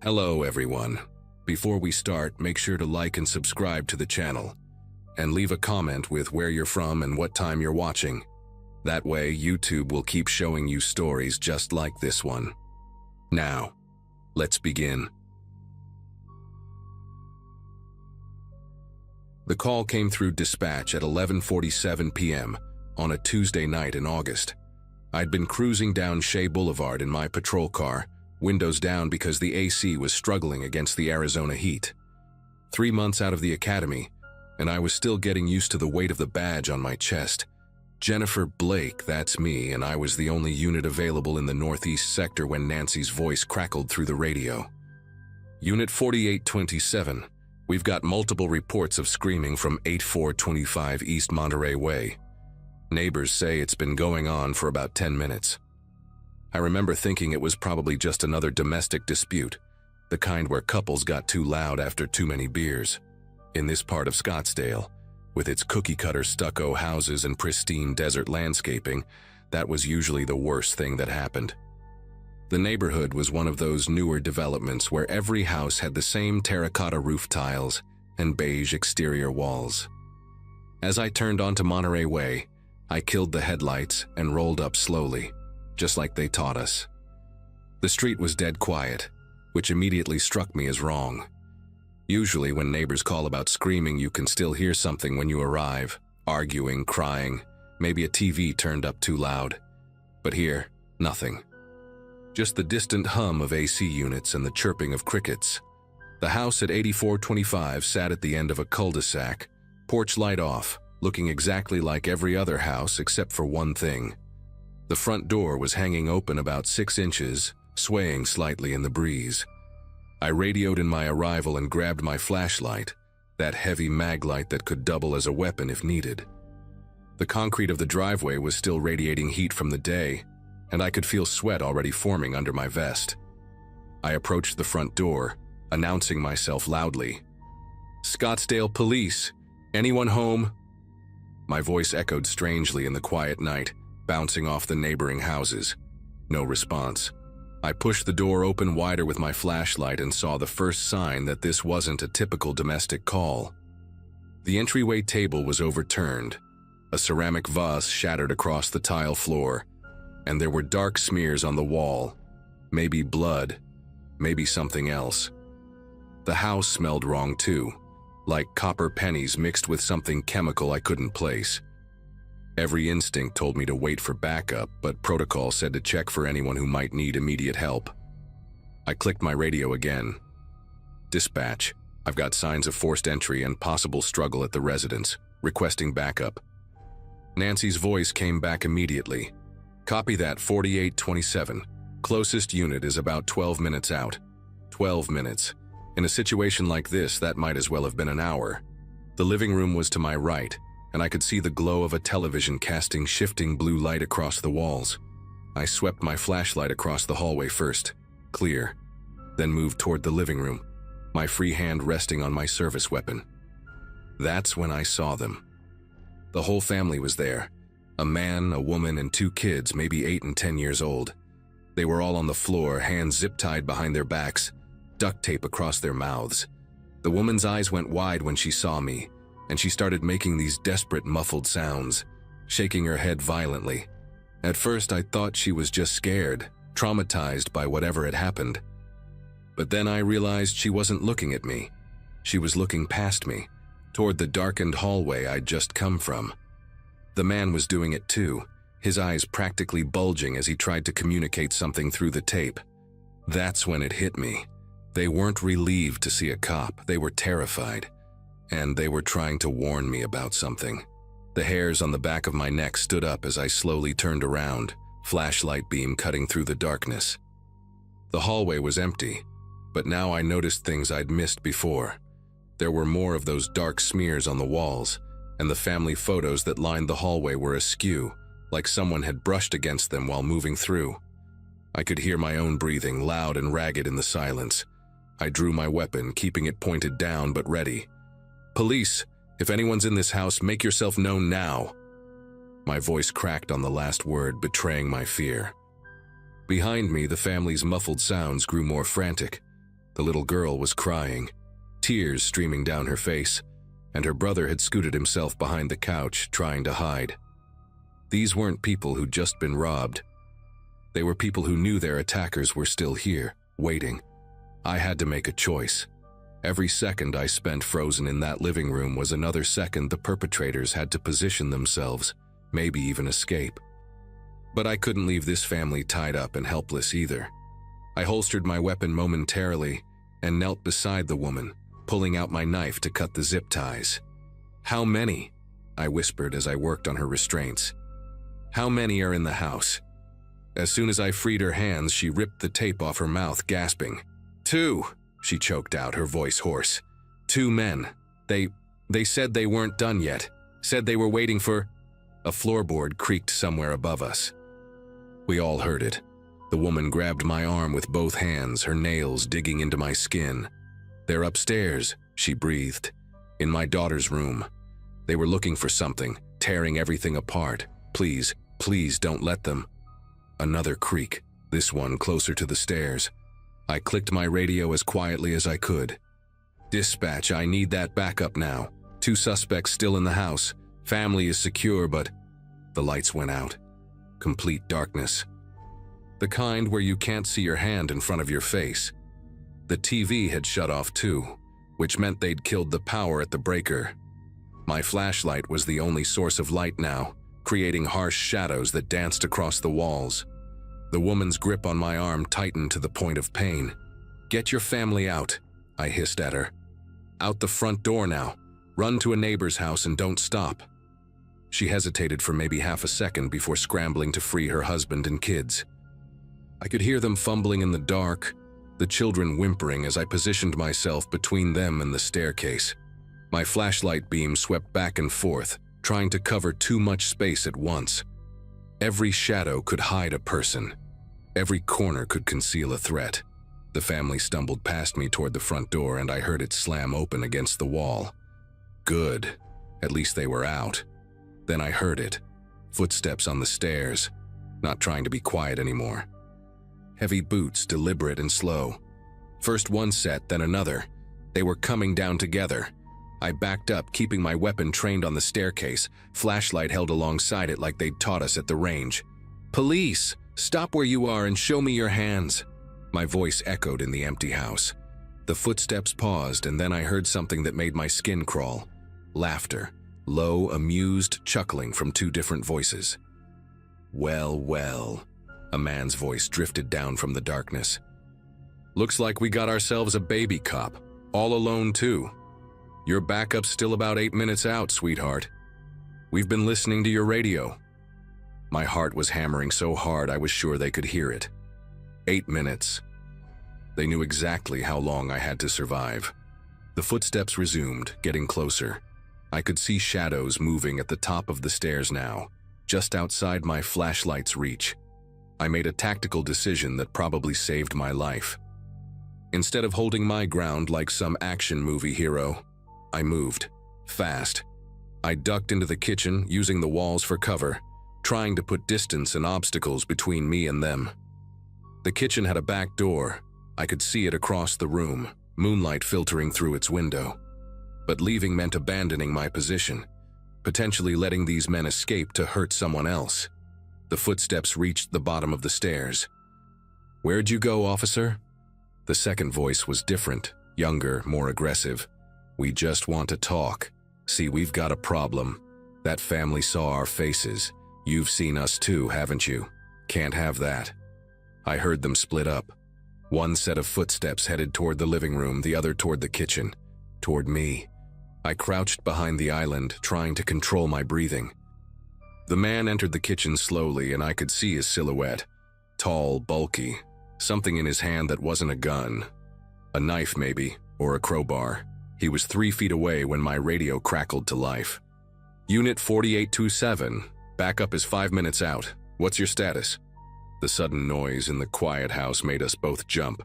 Hello everyone. Before we start, make sure to like and subscribe to the channel, and leave a comment with where you're from and what time you're watching. That way, YouTube will keep showing you stories just like this one. Now, let's begin. The call came through dispatch at 11:47 p.m. on a Tuesday night in August. I'd been cruising down Shea Boulevard in my patrol car, windows down because the AC was struggling against the Arizona heat. 3 months out of the academy, and I was still getting used to the weight of the badge on my chest. Jennifer Blake, that's me, and I was the only unit available in the Northeast sector when Nancy's voice crackled through the radio. Unit 4827, we've got multiple reports of screaming from 8425 East Monterey Way. Neighbors say it's been going on for about 10 minutes. I remember thinking it was probably just another domestic dispute, the kind where couples got too loud after too many beers. In this part of Scottsdale, with its cookie-cutter stucco houses and pristine desert landscaping, that was usually the worst thing that happened. The neighborhood was one of those newer developments where every house had the same terracotta roof tiles and beige exterior walls. As I turned onto Monterey Way, I killed the headlights and rolled up slowly, just like they taught us. The street was dead quiet, which immediately struck me as wrong. Usually when neighbors call about screaming, you can still hear something when you arrive, arguing, crying, maybe a TV turned up too loud. But here, nothing. Just the distant hum of AC units and the chirping of crickets. The house at 8425 sat at the end of a cul-de-sac, porch light off, looking exactly like every other house except for one thing. The front door was hanging open about 6 inches, swaying slightly in the breeze. I radioed in my arrival and grabbed my flashlight, that heavy mag light that could double as a weapon if needed. The concrete of the driveway was still radiating heat from the day, and I could feel sweat already forming under my vest. I approached the front door, announcing myself loudly. "Scottsdale Police! Anyone home?" My voice echoed strangely in the quiet night, bouncing off the neighboring houses. No response. I pushed the door open wider with my flashlight and saw the first sign that this wasn't a typical domestic call. The entryway table was overturned, a ceramic vase shattered across the tile floor, and there were dark smears on the wall, maybe blood, maybe something else. The house smelled wrong too, like copper pennies mixed with something chemical I couldn't place. Every instinct told me to wait for backup, but protocol said to check for anyone who might need immediate help. I clicked my radio again. "Dispatch, I've got signs of forced entry and possible struggle at the residence, requesting backup." Nancy's voice came back immediately. "Copy that, 4827. Closest unit is about 12 minutes out." 12 minutes. In a situation like this, that might as well have been an hour. The living room was to my right, and I could see the glow of a television casting shifting blue light across the walls. I swept my flashlight across the hallway first, clear, then moved toward the living room, my free hand resting on my service weapon. That's when I saw them. The whole family was there, a man, a woman, and 2 kids, maybe 8 and 10 years old. They were all on the floor, hands zip-tied behind their backs, duct tape across their mouths. The woman's eyes went wide when she saw me, and she started making these desperate muffled sounds, shaking her head violently. At first I thought she was just scared, traumatized by whatever had happened. But then I realized she wasn't looking at me. She was looking past me, toward the darkened hallway I'd just come from. The man was doing it too, his eyes practically bulging as he tried to communicate something through the tape. That's when it hit me. They weren't relieved to see a cop, they were terrified. And they were trying to warn me about something. The hairs on the back of my neck stood up as I slowly turned around, flashlight beam cutting through the darkness. The hallway was empty, but now I noticed things I'd missed before. There were more of those dark smears on the walls, and the family photos that lined the hallway were askew, like someone had brushed against them while moving through. I could hear my own breathing, loud and ragged in the silence. I drew my weapon, keeping it pointed down but ready. "Police, if anyone's in this house, make yourself known now." My voice cracked on the last word, betraying my fear. Behind me, the family's muffled sounds grew more frantic. The little girl was crying, tears streaming down her face, and her brother had scooted himself behind the couch, trying to hide. These weren't people who'd just been robbed. They were people who knew their attackers were still here, waiting. I had to make a choice. Every second I spent frozen in that living room was another second the perpetrators had to position themselves, maybe even escape. But I couldn't leave this family tied up and helpless either. I holstered my weapon momentarily and knelt beside the woman, pulling out my knife to cut the zip ties. "How many?" I whispered as I worked on her restraints. "How many are in the house?" As soon as I freed her hands, she ripped the tape off her mouth, gasping. "Two," she choked out, her voice hoarse. "Two men. They said they weren't done yet. Said they were waiting for—" A floorboard creaked somewhere above us. We all heard it. The woman grabbed my arm with both hands, her nails digging into my skin. "They're upstairs," she breathed. "In my daughter's room. They were looking for something, tearing everything apart. Please, please don't let them." Another creak, this one closer to the stairs. I clicked my radio as quietly as I could. "Dispatch, I need that backup now. 2 suspects still in the house. Family is secure, but—" The lights went out. Complete darkness. The kind where you can't see your hand in front of your face. The TV had shut off too, which meant they'd killed the power at the breaker. My flashlight was the only source of light now, creating harsh shadows that danced across the walls. The woman's grip on my arm tightened to the point of pain. "Get your family out," I hissed at her. "Out the front door now. Run to a neighbor's house and don't stop." She hesitated for maybe half a second before scrambling to free her husband and kids. I could hear them fumbling in the dark, the children whimpering as I positioned myself between them and the staircase. My flashlight beam swept back and forth, trying to cover too much space at once. Every shadow could hide a person. Every corner could conceal a threat. The family stumbled past me toward the front door, and I heard it slam open against the wall. Good. At least they were out. Then I heard it. Footsteps on the stairs. Not trying to be quiet anymore. Heavy boots, deliberate and slow. First one set, then another. They were coming down together. I backed up, keeping my weapon trained on the staircase, flashlight held alongside it like they'd taught us at the range. "Police! Stop where you are and show me your hands!" My voice echoed in the empty house. The footsteps paused, and then I heard something that made my skin crawl. Laughter. Low, amused chuckling from 2 different voices. "Well, well," a man's voice drifted down from the darkness. "Looks like we got ourselves a baby cop. All alone, too. Your backup's still about 8 minutes out, sweetheart. We've been listening to your radio." My heart was hammering so hard I was sure they could hear it. 8 minutes. They knew exactly how long I had to survive. The footsteps resumed, getting closer. I could see shadows moving at the top of the stairs now, just outside my flashlight's reach. I made a tactical decision that probably saved my life. Instead of holding my ground like some action movie hero, I moved, fast. I ducked into the kitchen, using the walls for cover, trying to put distance and obstacles between me and them. The kitchen had a back door. I could see it across the room, moonlight filtering through its window. But leaving meant abandoning my position, potentially letting these men escape to hurt someone else. The footsteps reached the bottom of the stairs. "Where'd you go, officer?" The second voice was different, younger, more aggressive. "We just want to talk. See, we've got a problem. That family saw our faces. You've seen us too, haven't you? Can't have that." I heard them split up. One set of footsteps headed toward the living room, the other toward the kitchen, toward me. I crouched behind the island, trying to control my breathing. The man entered the kitchen slowly, and I could see his silhouette. Tall, bulky, something in his hand that wasn't a gun. A knife, maybe, or a crowbar. He was 3 feet away when my radio crackled to life. "Unit 4827, backup is 5 minutes out. What's your status?" The sudden noise in the quiet house made us both jump.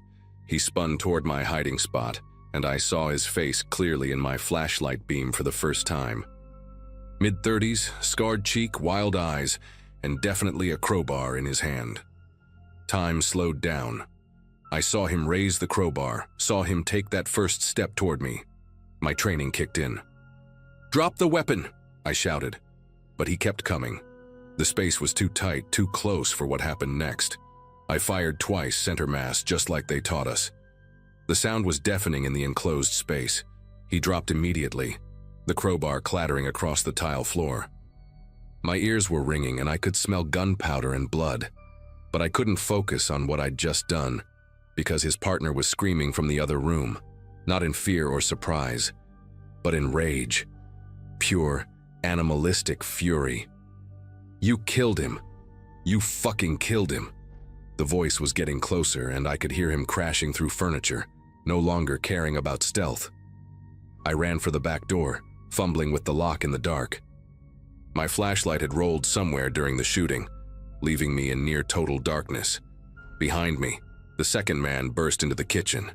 He spun toward my hiding spot, and I saw his face clearly in my flashlight beam for the first time. Mid-30s, scarred cheek, wild eyes, and definitely a crowbar in his hand. Time slowed down. I saw him raise the crowbar, saw him take that first step toward me. My training kicked in. "Drop the weapon!" I shouted. But he kept coming. The space was too tight, too close for what happened next. I fired twice center mass, just like they taught us. The sound was deafening in the enclosed space. He dropped immediately, the crowbar clattering across the tile floor. My ears were ringing and I could smell gunpowder and blood, but I couldn't focus on what I'd just done because his partner was screaming from the other room, not in fear or surprise, but in rage. Pure, animalistic fury. "You killed him. You fucking killed him." The voice was getting closer and I could hear him crashing through furniture, no longer caring about stealth. I ran for the back door, fumbling with the lock in the dark. My flashlight had rolled somewhere during the shooting, leaving me in near total darkness. Behind me, the second man burst into the kitchen.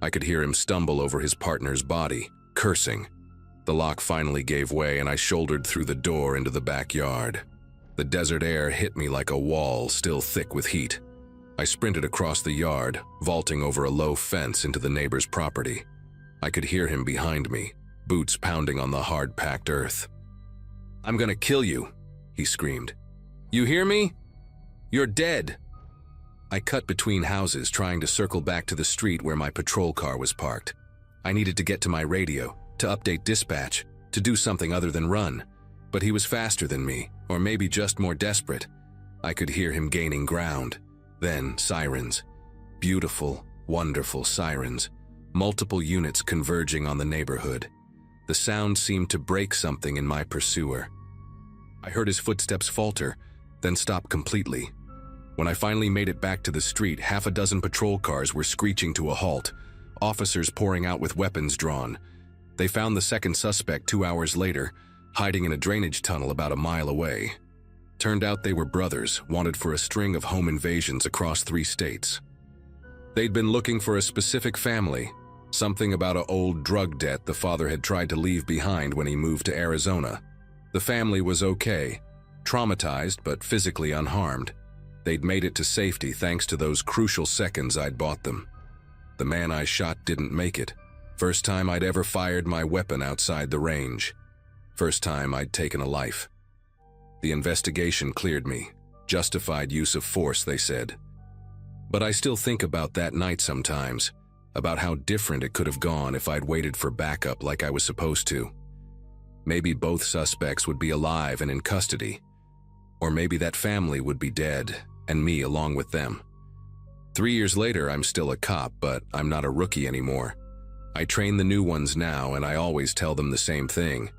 I could hear him stumble over his partner's body, cursing. The lock finally gave way and I shouldered through the door into the backyard. The desert air hit me like a wall, still thick with heat. I sprinted across the yard, vaulting over a low fence into the neighbor's property. I could hear him behind me, boots pounding on the hard-packed earth. "I'm gonna kill you," he screamed. "You hear me? You're dead." I cut between houses, trying to circle back to the street where my patrol car was parked. I needed to get to my radio, to update dispatch, to do something other than run. But he was faster than me, or maybe just more desperate. I could hear him gaining ground. Then sirens. Beautiful, wonderful sirens. Multiple units converging on the neighborhood. The sound seemed to break something in my pursuer. I heard his footsteps falter, then stop completely. When I finally made it back to the street, half a dozen patrol cars were screeching to a halt, officers pouring out with weapons drawn. They found the second suspect 2 hours later, hiding in a drainage tunnel about a mile away. Turned out they were brothers, wanted for a string of home invasions across 3 states. They'd been looking for a specific family, something about an old drug debt the father had tried to leave behind when he moved to Arizona. The family was okay, traumatized but physically unharmed. They'd made it to safety thanks to those crucial seconds I'd bought them. The man I shot didn't make it. First time I'd ever fired my weapon outside the range. First time I'd taken a life. The investigation cleared me. Justified use of force, they said. But I still think about that night sometimes, about how different it could have gone if I'd waited for backup like I was supposed to. Maybe both suspects would be alive and in custody. Or maybe that family would be dead, and me along with them. 3 years later, I'm still a cop, but I'm not a rookie anymore. I train the new ones now, and I always tell them the same thing.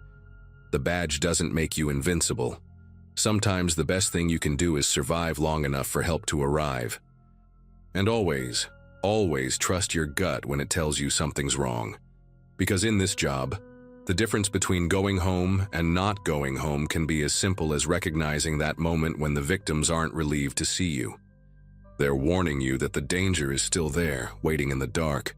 The badge doesn't make you invincible. Sometimes the best thing you can do is survive long enough for help to arrive. And always, always trust your gut when it tells you something's wrong. Because in this job, the difference between going home and not going home can be as simple as recognizing that moment when the victims aren't relieved to see you. They're warning you that the danger is still there, waiting in the dark.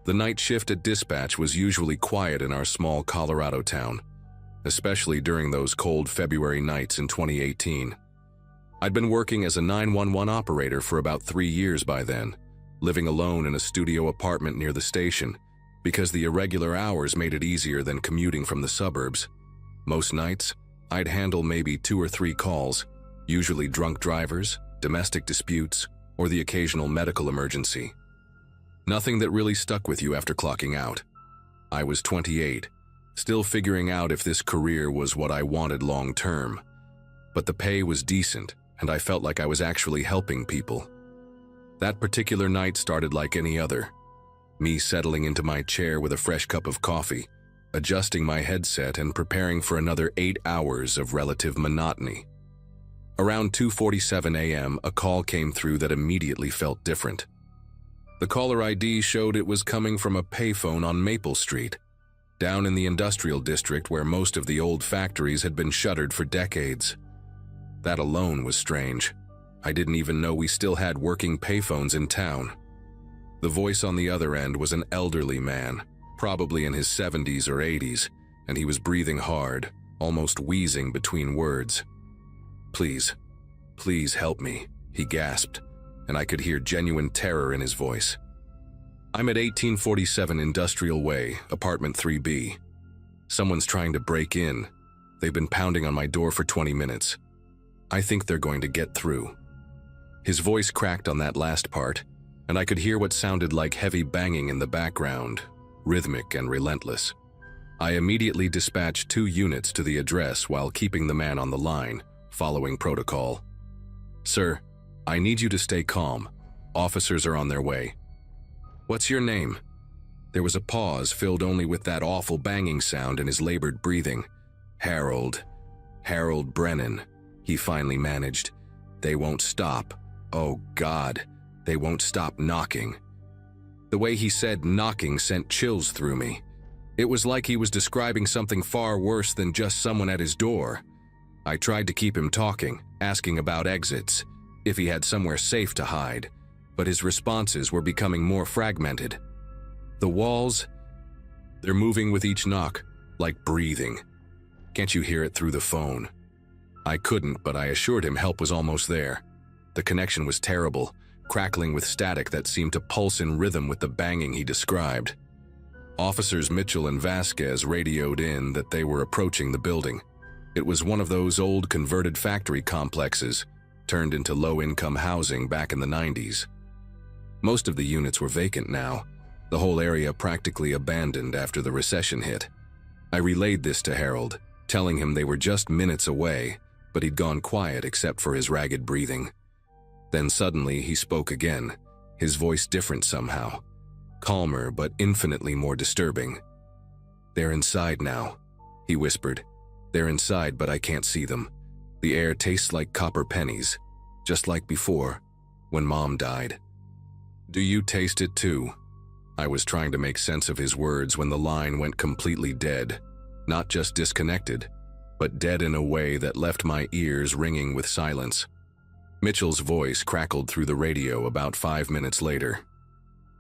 The night shift at dispatch was usually quiet in our small Colorado town, especially during those cold February nights in 2018. I'd been working as a 911 operator for about 3 years by then, living alone in a studio apartment near the station, because the irregular hours made it easier than commuting from the suburbs. Most nights, I'd handle maybe 2 or 3 calls, usually drunk drivers, domestic disputes, or the occasional medical emergency. Nothing that really stuck with you after clocking out. I was 28, still figuring out if this career was what I wanted long term. But the pay was decent, and I felt like I was actually helping people. That particular night started like any other. Me settling into my chair with a fresh cup of coffee, adjusting my headset and preparing for another 8 hours of relative monotony. Around 2:47 a.m., a call came through that immediately felt different. The caller ID showed it was coming from a payphone on Maple Street, down in the industrial district where most of the old factories had been shuttered for decades. That alone was strange. I didn't even know we still had working payphones in town. The voice on the other end was an elderly man, probably in his 70s or 80s, and he was breathing hard, almost wheezing between words. "Please, please help me," he gasped, and I could hear genuine terror in his voice. "I'm at 1847 Industrial Way, apartment 3B. Someone's trying to break in. They've been pounding on my door for 20 minutes. I think they're going to get through." His voice cracked on that last part, and I could hear what sounded like heavy banging in the background, rhythmic and relentless. I immediately dispatched 2 units to the address while keeping the man on the line, following protocol. "Sir, I need you to stay calm. Officers are on their way." "What's your name?" There was a pause filled only with that awful banging sound and his labored breathing. "Harold. Harold Brennan," he finally managed. "They won't stop. Oh God, they won't stop knocking." The way he said knocking sent chills through me. It was like he was describing something far worse than just someone at his door. I tried to keep him talking, asking about exits, if he had somewhere safe to hide, but his responses were becoming more fragmented. "The walls, they're moving with each knock, like breathing. Can't you hear it through the phone?" I couldn't, but I assured him help was almost there. The connection was terrible, crackling with static that seemed to pulse in rhythm with the banging he described. Officers Mitchell and Vasquez radioed in that they were approaching the building. It was one of those old converted factory complexes, turned into low-income housing back in the 90s. Most of the units were vacant now, the whole area practically abandoned after the recession hit. I relayed this to Harold, telling him they were just minutes away, but he'd gone quiet except for his ragged breathing. Then suddenly he spoke again, his voice different somehow. Calmer but infinitely more disturbing. "They're inside now," he whispered. "They're inside, but I can't see them. The air tastes like copper pennies, just like before, when Mom died." "Do you taste it too?" I was trying to make sense of his words when the line went completely dead. Not just disconnected, but dead in a way that left my ears ringing with silence. Mitchell's voice crackled through the radio about 5 minutes later.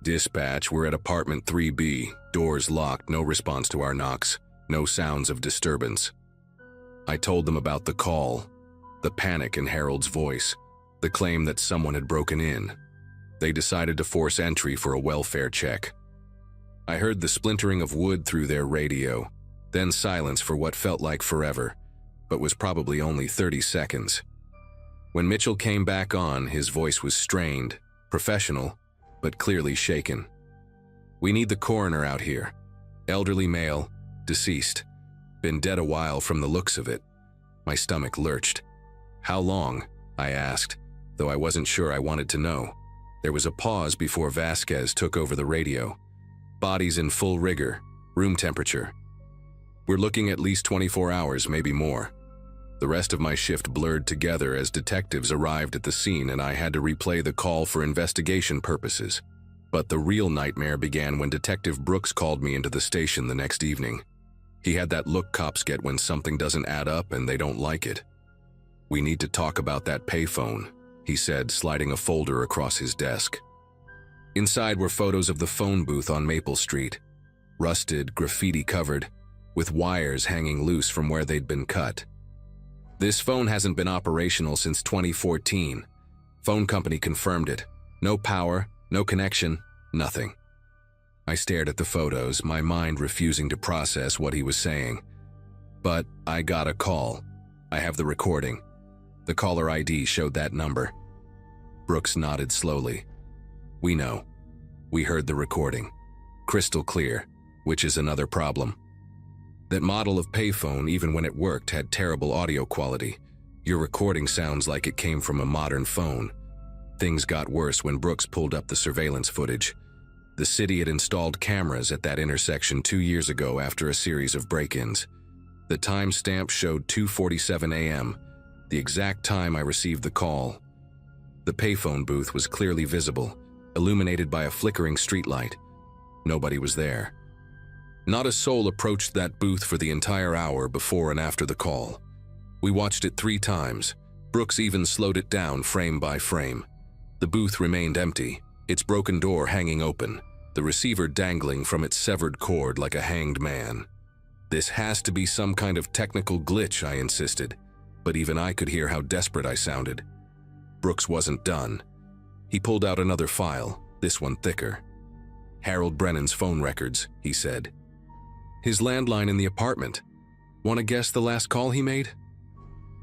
"Dispatch, we're at apartment 3B, doors locked, no response to our knocks, no sounds of disturbance." I told them about the call, the panic in Harold's voice, the claim that someone had broken in. They decided to force entry for a welfare check. I heard the splintering of wood through their radio, then silence for what felt like forever, but was probably only 30 seconds. When Mitchell came back on, his voice was strained, professional, but clearly shaken. "We need the coroner out here. Elderly male, deceased. Been dead a while from the looks of it." My stomach lurched. "How long?" I asked, though I wasn't sure I wanted to know. There was a pause before Vasquez took over the radio. "Body's in full rigor, room temperature. We're looking at least 24 hours, maybe more." The rest of my shift blurred together as detectives arrived at the scene and I had to replay the call for investigation purposes. But the real nightmare began when Detective Brooks called me into the station the next evening. He had that look cops get when something doesn't add up and they don't like it. "We need to talk about that payphone," he said, sliding a folder across his desk. Inside were photos of the phone booth on Maple Street, rusted, graffiti-covered, with wires hanging loose from where they'd been cut. "This phone hasn't been operational since 2014. Phone company confirmed it. No power, no connection, nothing." I stared at the photos, my mind refusing to process what he was saying. "But I got a call. I have the recording. The caller ID showed that number." Brooks nodded slowly. "We know. We heard the recording. Crystal clear, which is another problem. That model of payphone, even when it worked, had terrible audio quality. Your recording sounds like it came from a modern phone." Things got worse when Brooks pulled up the surveillance footage. The city had installed cameras at that intersection 2 years ago after a series of break-ins. The timestamp showed 2:47 a.m., the exact time I received the call. The payphone booth was clearly visible, illuminated by a flickering streetlight. Nobody was there. Not a soul approached that booth for the entire hour before and after the call. We watched it 3 times. Brooks even slowed it down frame by frame. The booth remained empty, its broken door hanging open, the receiver dangling from its severed cord like a hanged man. This has to be some kind of technical glitch, I insisted, but even I could hear how desperate I sounded. Brooks wasn't done. He pulled out another file, this one thicker. Harold Brennan's phone records, he said. His landline in the apartment. Want to guess the last call he made?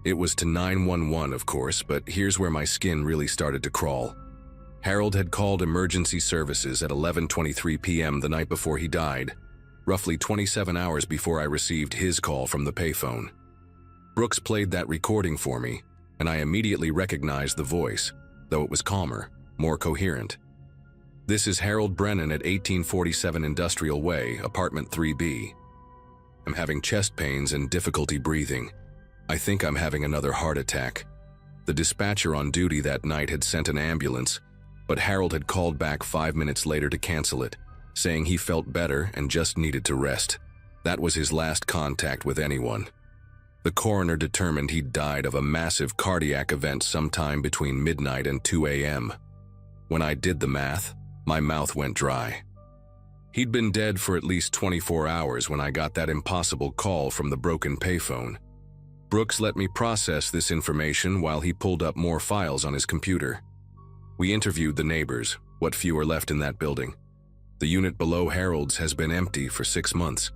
It was to 911, of course, but here's where my skin really started to crawl. Harold had called emergency services at 11:23 p.m. the night before he died, roughly 27 hours before I received his call from the payphone. Brooks played that recording for me, and I immediately recognized the voice, though it was calmer, more coherent. This is Harold Brennan at 1847 Industrial Way, apartment 3B. I'm having chest pains and difficulty breathing. I think I'm having another heart attack. The dispatcher on duty that night had sent an ambulance, but Harold had called back 5 minutes later to cancel it, saying he felt better and just needed to rest. That was his last contact with anyone. The coroner determined he'd died of a massive cardiac event sometime between midnight and 2 a.m. When I did the math, my mouth went dry. He'd been dead for at least 24 hours when I got that impossible call from the broken payphone. Brooks let me process this information while he pulled up more files on his computer. We interviewed the neighbors, what few are left in that building. The unit below Harold's has been empty for 6 months.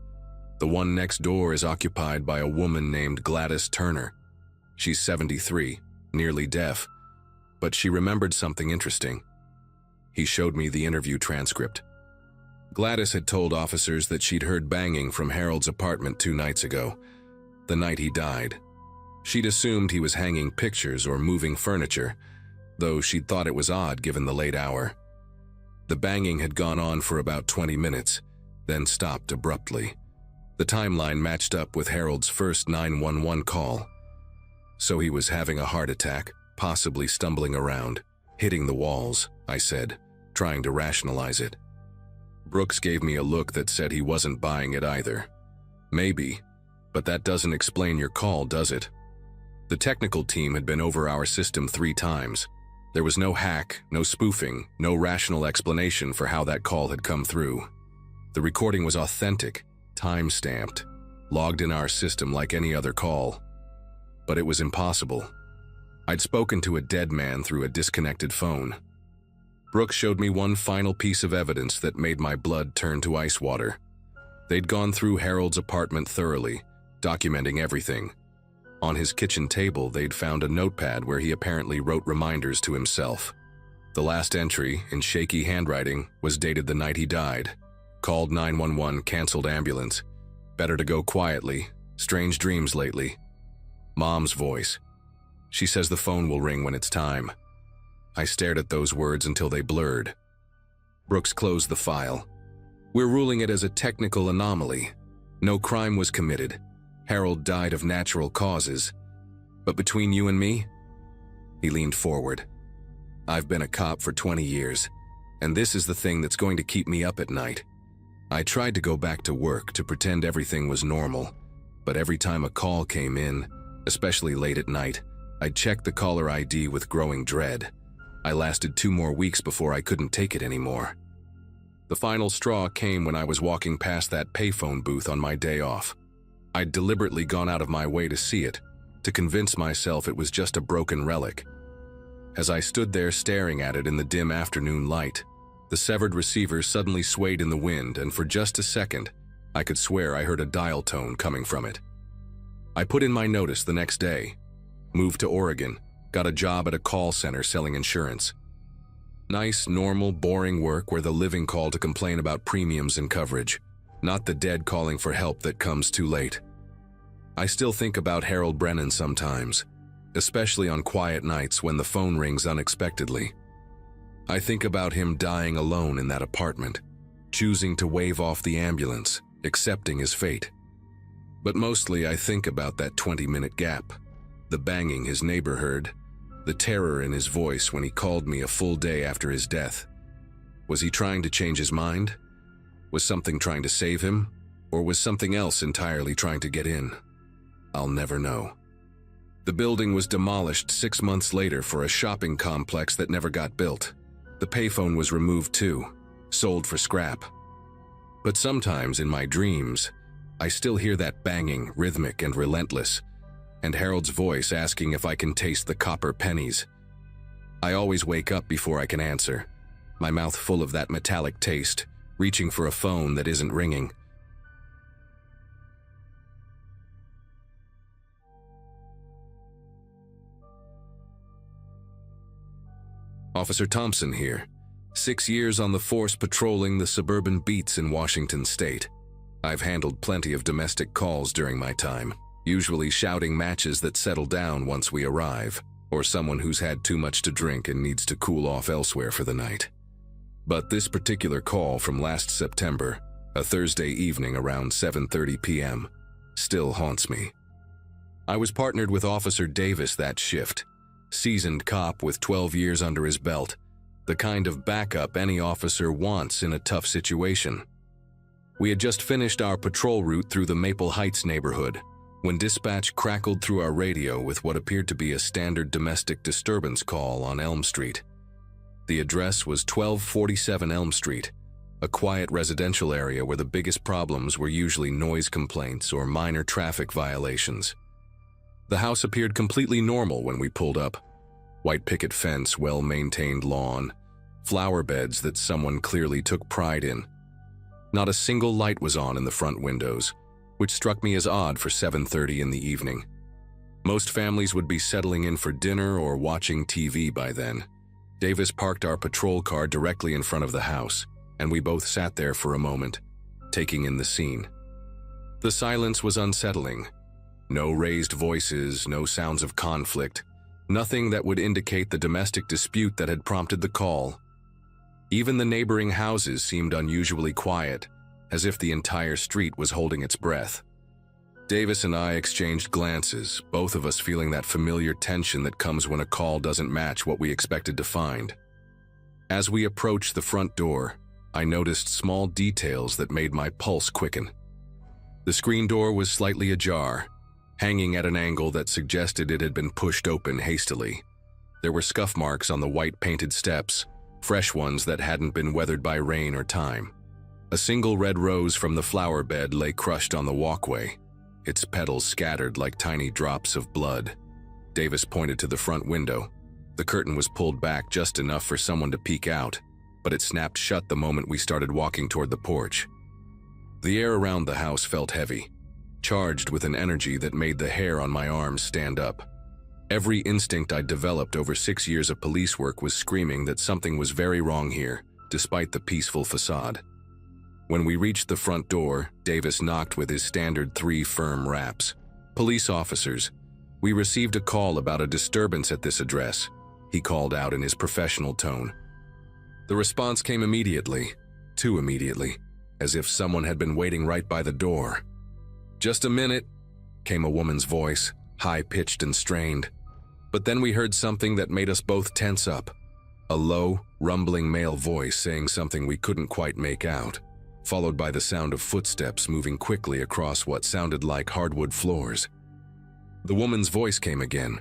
The one next door is occupied by a woman named Gladys Turner. She's 73, nearly deaf, but she remembered something interesting. He showed me the interview transcript. Gladys had told officers that she'd heard banging from Harold's apartment 2 nights ago, the night he died. She'd assumed he was hanging pictures or moving furniture, though she'd thought it was odd given the late hour. The banging had gone on for about 20 minutes, then stopped abruptly. The timeline matched up with Harold's first 911 call. So he was having a heart attack, possibly stumbling around, hitting the walls, I said, trying to rationalize it. Brooks gave me a look that said he wasn't buying it either. Maybe, but that doesn't explain your call, does it? The technical team had been over our system 3 times. There was no hack, no spoofing, no rational explanation for how that call had come through. The recording was authentic, time-stamped, logged in our system like any other call. But it was impossible. I'd spoken to a dead man through a disconnected phone. Brooks showed me one final piece of evidence that made my blood turn to ice water. They'd gone through Harold's apartment thoroughly, documenting everything. On his kitchen table, they'd found a notepad where he apparently wrote reminders to himself. The last entry, in shaky handwriting, was dated the night he died. Called 911, canceled ambulance. Better to go quietly. Strange dreams lately. Mom's voice. She says the phone will ring when it's time. I stared at those words until they blurred. Brooks closed the file. We're ruling it as a technical anomaly. No crime was committed. Harold died of natural causes. But between you and me? He leaned forward. I've been a cop for 20 years, and this is the thing that's going to keep me up at night. I tried to go back to work to pretend everything was normal, but every time a call came in, especially late at night, I'd check the caller ID with growing dread. I lasted 2 more weeks before I couldn't take it anymore. The final straw came when I was walking past that payphone booth on my day off. I'd deliberately gone out of my way to see it, to convince myself it was just a broken relic. As I stood there staring at it in the dim afternoon light, the severed receiver suddenly swayed in the wind, and for just a second, I could swear I heard a dial tone coming from it. I put in my notice the next day, moved to Oregon, got a job at a call center selling insurance. Nice, normal, boring work where the living call to complain about premiums and coverage, not the dead calling for help that comes too late. I still think about Harold Brennan sometimes, especially on quiet nights when the phone rings unexpectedly. I think about him dying alone in that apartment, choosing to wave off the ambulance, accepting his fate. But mostly I think about that 20-minute gap, the banging his neighbor heard, the terror in his voice when he called me a full day after his death. Was he trying to change his mind? Was something trying to save him? Or was something else entirely trying to get in? I'll never know. The building was demolished 6 months later for a shopping complex that never got built. The payphone was removed too, sold for scrap. But sometimes in my dreams, I still hear that banging, rhythmic and relentless, and Harold's voice asking if I can taste the copper pennies. I always wake up before I can answer, my mouth full of that metallic taste, reaching for a phone that isn't ringing. Officer Thompson here. 6 years on the force patrolling the suburban beats in Washington state. I've handled plenty of domestic calls during my time, usually shouting matches that settle down once we arrive, or someone who's had too much to drink and needs to cool off elsewhere for the night. But this particular call from last September, a Thursday evening around 7:30 p.m., still haunts me. I was partnered with Officer Davis that shift, seasoned cop with 12 years under his belt, the kind of backup any officer wants in a tough situation. We had just finished our patrol route through the Maple Heights neighborhood when dispatch crackled through our radio with what appeared to be a standard domestic disturbance call on Elm Street. The address was 1247 Elm Street, a quiet residential area where the biggest problems were usually noise complaints or minor traffic violations. The house appeared completely normal when we pulled up. White picket fence, well-maintained lawn, flower beds that someone clearly took pride in. Not a single light was on in the front windows, which struck me as odd for 7:30 in the evening. Most families would be settling in for dinner or watching TV by then. Davis parked our patrol car directly in front of the house, and we both sat there for a moment, taking in the scene. The silence was unsettling. No raised voices, no sounds of conflict, nothing that would indicate the domestic dispute that had prompted the call. Even the neighboring houses seemed unusually quiet, as if the entire street was holding its breath. Davis and I exchanged glances, both of us feeling that familiar tension that comes when a call doesn't match what we expected to find. As we approached the front door, I noticed small details that made my pulse quicken. The screen door was slightly ajar, hanging at an angle that suggested it had been pushed open hastily. There were scuff marks on the white painted steps, fresh ones that hadn't been weathered by rain or time. A single red rose from the flower bed lay crushed on the walkway, its petals scattered like tiny drops of blood. Davis pointed to the front window. The curtain was pulled back just enough for someone to peek out, but it snapped shut the moment we started walking toward the porch. The air around the house felt heavy, charged with an energy that made the hair on my arms stand up. Every instinct I'd developed over 6 years of police work was screaming that something was very wrong here, despite the peaceful facade. When we reached the front door, Davis knocked with his standard 3 firm raps. "Police officers, we received a call about a disturbance at this address," he called out in his professional tone. The response came immediately, too immediately, as if someone had been waiting right by the door. "Just a minute," came a woman's voice, high-pitched and strained. But then we heard something that made us both tense up. A low, rumbling male voice saying something we couldn't quite make out, followed by the sound of footsteps moving quickly across what sounded like hardwood floors. The woman's voice came again,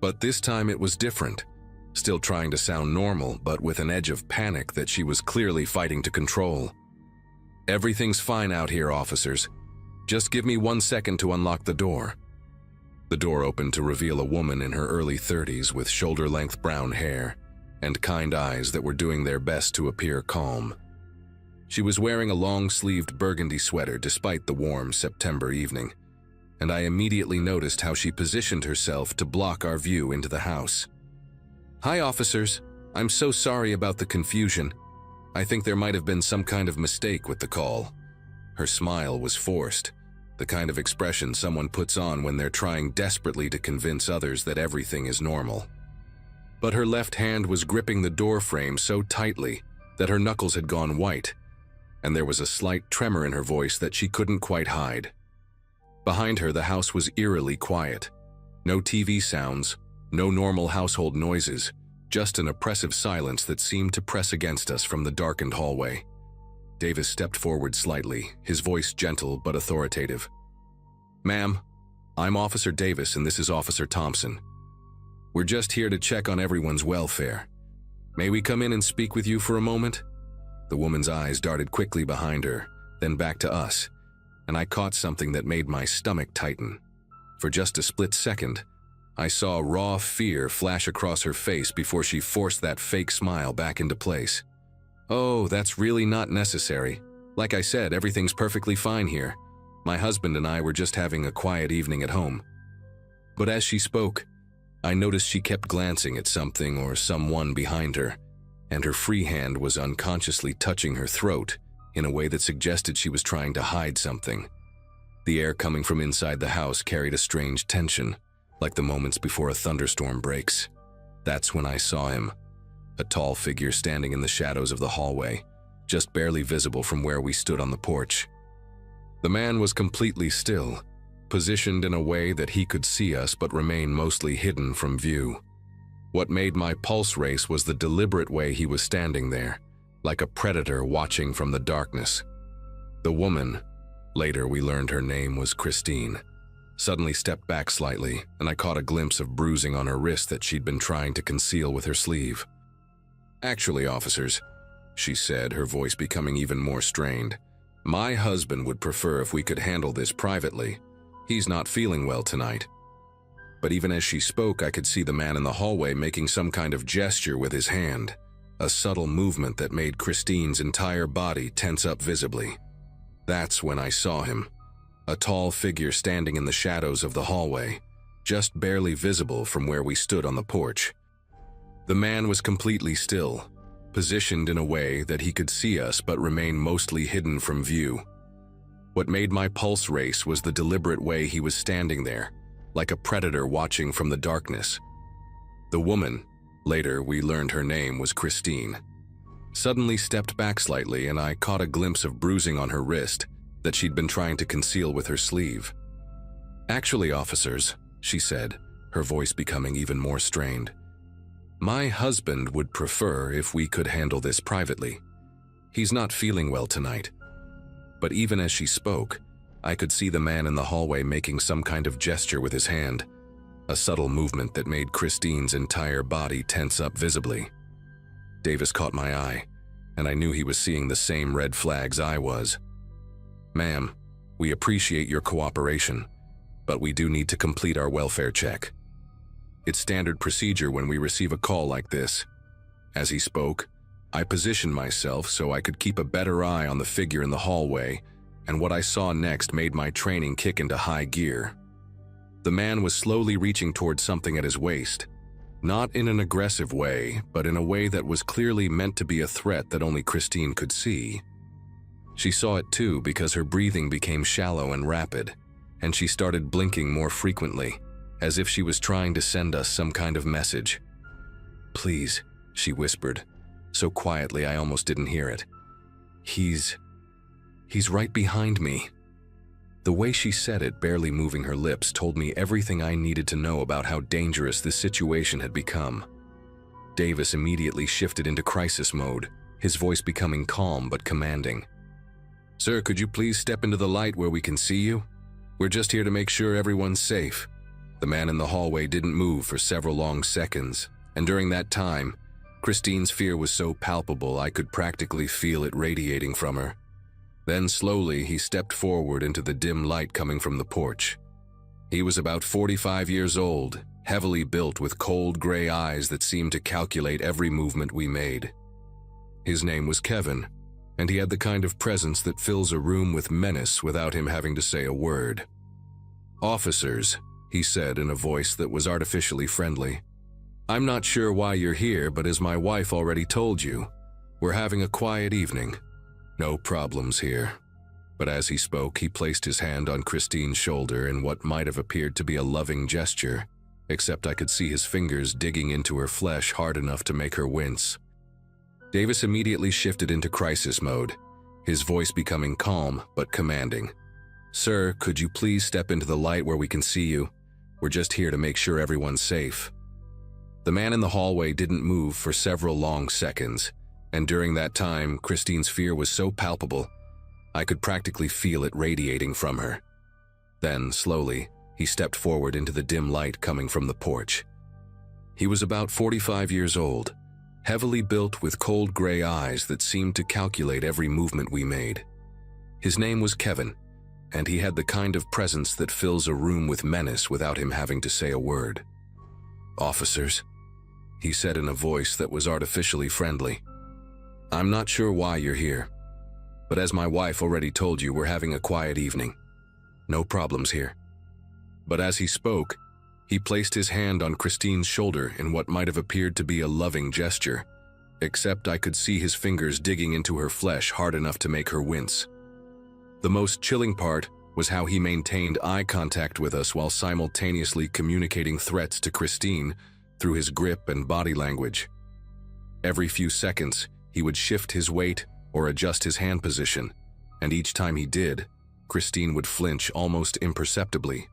but this time it was different, still trying to sound normal, but with an edge of panic that she was clearly fighting to control. "Everything's fine out here, officers. Just give me 1 second to unlock the door." The door opened to reveal a woman in her early 30s with shoulder-length brown hair and kind eyes that were doing their best to appear calm. She was wearing a long-sleeved burgundy sweater despite the warm September evening, and I immediately noticed how she positioned herself to block our view into the house. "Hi, officers. I'm so sorry about the confusion. I think there might have been some kind of mistake with the call." Her smile was forced, the kind of expression someone puts on when they're trying desperately to convince others that everything is normal. But her left hand was gripping the door frame so tightly that her knuckles had gone white, and there was a slight tremor in her voice that she couldn't quite hide. Behind her, the house was eerily quiet. No TV sounds, no normal household noises, just an oppressive silence that seemed to press against us from the darkened hallway. Davis stepped forward slightly, his voice gentle but authoritative. "Ma'am, I'm Officer Davis and this is Officer Thompson. We're just here to check on everyone's welfare. May we come in and speak with you for a moment?" The woman's eyes darted quickly behind her, then back to us. and I caught something that made my stomach tighten. For just a split second, I saw raw fear flash across her face before she forced that fake smile back into place. "Oh, that's really not necessary. Like I said, everything's perfectly fine here. My husband and I were just having a quiet evening at home." But as she spoke, I noticed she kept glancing at something or someone behind her, and her free hand was unconsciously touching her throat in a way that suggested she was trying to hide something. The air coming from inside the house carried a strange tension, like the moments before a thunderstorm breaks. That's when I saw him, a tall figure standing in the shadows of the hallway, just barely visible from where we stood on the porch. The man was completely still, positioned in a way that he could see us but remain mostly hidden from view. What made my pulse race was the deliberate way he was standing there, like a predator watching from the darkness. The woman, later we learned her name was Christine, suddenly stepped back slightly, and I caught a glimpse of bruising on her wrist that she'd been trying to conceal with her sleeve. "Actually, officers," she said, her voice becoming even more strained, "my husband would prefer if we could handle this privately. He's not feeling well tonight." But even as she spoke, I could see the man in the hallway making some kind of gesture with his hand, a subtle movement that made Christine's entire body tense up visibly. That's when I saw him, a tall figure standing in the shadows of the hallway, just barely visible from where we stood on the porch. The man was completely still, positioned in a way that he could see us but remain mostly hidden from view. What made my pulse race was the deliberate way he was standing there, like a predator watching from the darkness. The woman, later we learned her name was Christine, suddenly stepped back slightly, and I caught a glimpse of bruising on her wrist that she'd been trying to conceal with her sleeve. "Actually, officers," she said, her voice becoming even more strained, "my husband would prefer if we could handle this privately. He's not feeling well tonight." But even as she spoke, I could see the man in the hallway making some kind of gesture with his hand, a subtle movement that made Christine's entire body tense up visibly. Davis caught my eye, and I knew he was seeing the same red flags I was. "Ma'am, we appreciate your cooperation, but we do need to complete our welfare check. It's standard procedure when we receive a call like this." As he spoke, I positioned myself so I could keep a better eye on the figure in the hallway, and what I saw next made my training kick into high gear. The man was slowly reaching towards something at his waist, not in an aggressive way, but in a way that was clearly meant to be a threat that only Christine could see. She saw it too because her breathing became shallow and rapid, and she started blinking more frequently, as if she was trying to send us some kind of message. "Please," she whispered, so quietly I almost didn't hear it. He's right behind me." The way she said it, barely moving her lips, told me everything I needed to know about how dangerous this situation had become. Davis immediately shifted into crisis mode, his voice becoming calm but commanding. "Sir, could you please step into the light where we can see you? We're just here to make sure everyone's safe." The man in the hallway didn't move for several long seconds, and during that time, Christine's fear was so palpable I could practically feel it radiating from her. Then slowly he stepped forward into the dim light coming from the porch. He was about 45 years old, heavily built with cold gray eyes that seemed to calculate every movement we made. His name was Kevin, and he had the kind of presence that fills a room with menace without him having to say a word. "Officers," he said in a voice that was artificially friendly, "I'm not sure why you're here, but as my wife already told you, we're having a quiet evening. No problems here." But as he spoke, he placed his hand on Christine's shoulder in what might have appeared to be a loving gesture, except I could see his fingers digging into her flesh hard enough to make her wince. Davis immediately shifted into crisis mode, his voice becoming calm but commanding. "Sir, could you please step into the light where we can see you? We're just here to make sure everyone's safe." The man in the hallway didn't move for several long seconds, and during that time, Christine's fear was so palpable, I could practically feel it radiating from her. Then, slowly, he stepped forward into the dim light coming from the porch. He was about 45 years old, heavily built with cold gray eyes that seemed to calculate every movement we made. His name was Kevin, and he had the kind of presence that fills a room with menace without him having to say a word. "Officers," he said in a voice that was artificially friendly. "I'm not sure why you're here, but as my wife already told you, we're having a quiet evening. No problems here." But as he spoke, he placed his hand on Christine's shoulder in what might have appeared to be a loving gesture, except I could see his fingers digging into her flesh hard enough to make her wince. The most chilling part was how he maintained eye contact with us while simultaneously communicating threats to Christine through his grip and body language. Every few seconds, he would shift his weight or adjust his hand position, and each time he did, Christine would flinch almost imperceptibly.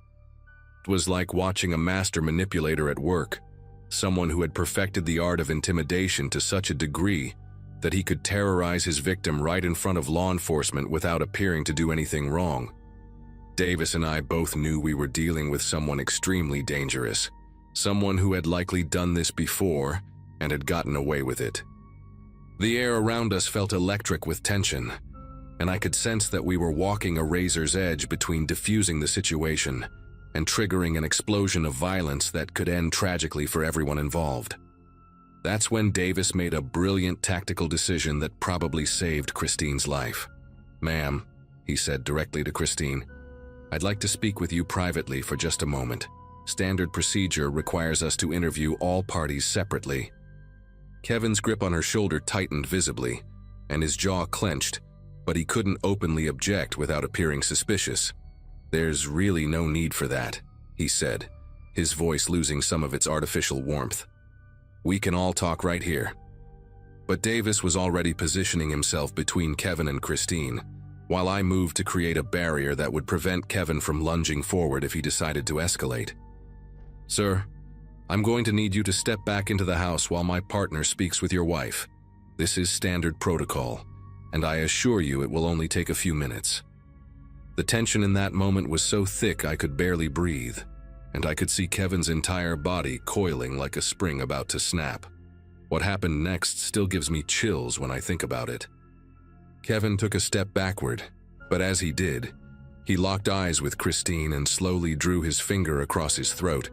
It was like watching a master manipulator at work, someone who had perfected the art of intimidation to such a degree that he could terrorize his victim right in front of law enforcement without appearing to do anything wrong. Davis and I both knew we were dealing with someone extremely dangerous, someone who had likely done this before and had gotten away with it. The air around us felt electric with tension, and I could sense that we were walking a razor's edge between diffusing the situation and triggering an explosion of violence that could end tragically for everyone involved. That's when Davis made a brilliant tactical decision that probably saved Christine's life. "Ma'am," he said directly to Christine, "I'd like to speak with you privately for just a moment. Standard procedure requires us to interview all parties separately." Kevin's grip on her shoulder tightened visibly, and his jaw clenched, but he couldn't openly object without appearing suspicious. "There's really no need for that," he said, his voice losing some of its artificial warmth. "We can all talk right here." But Davis was already positioning himself between Kevin and Christine, while I moved to create a barrier that would prevent Kevin from lunging forward if he decided to escalate. "Sir, I'm going to need you to step back into the house while my partner speaks with your wife. This is standard protocol, and I assure you it will only take a few minutes." The tension in that moment was so thick I could barely breathe, and I could see Kevin's entire body coiling like a spring about to snap. What happened next still gives me chills when I think about it. Kevin took a step backward, but as he did, he locked eyes with Christine and slowly drew his finger across his throat,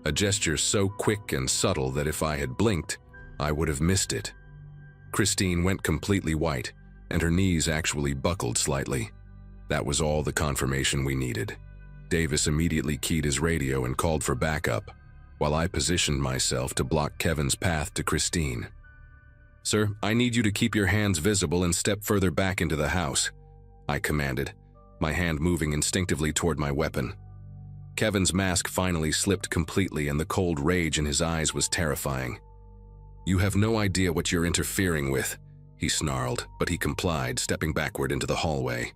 a gesture so quick and subtle that if I had blinked, I would have missed it. Christine went completely white, and her knees actually buckled slightly. That was all the confirmation we needed. Davis immediately keyed his radio and called for backup, while I positioned myself to block Kevin's path to Christine. "Sir, I need you to keep your hands visible and step further back into the house," I commanded, my hand moving instinctively toward my weapon. Kevin's mask finally slipped completely, and the cold rage in his eyes was terrifying. "You have no idea what you're interfering with," he snarled, but he complied, stepping backward into the hallway.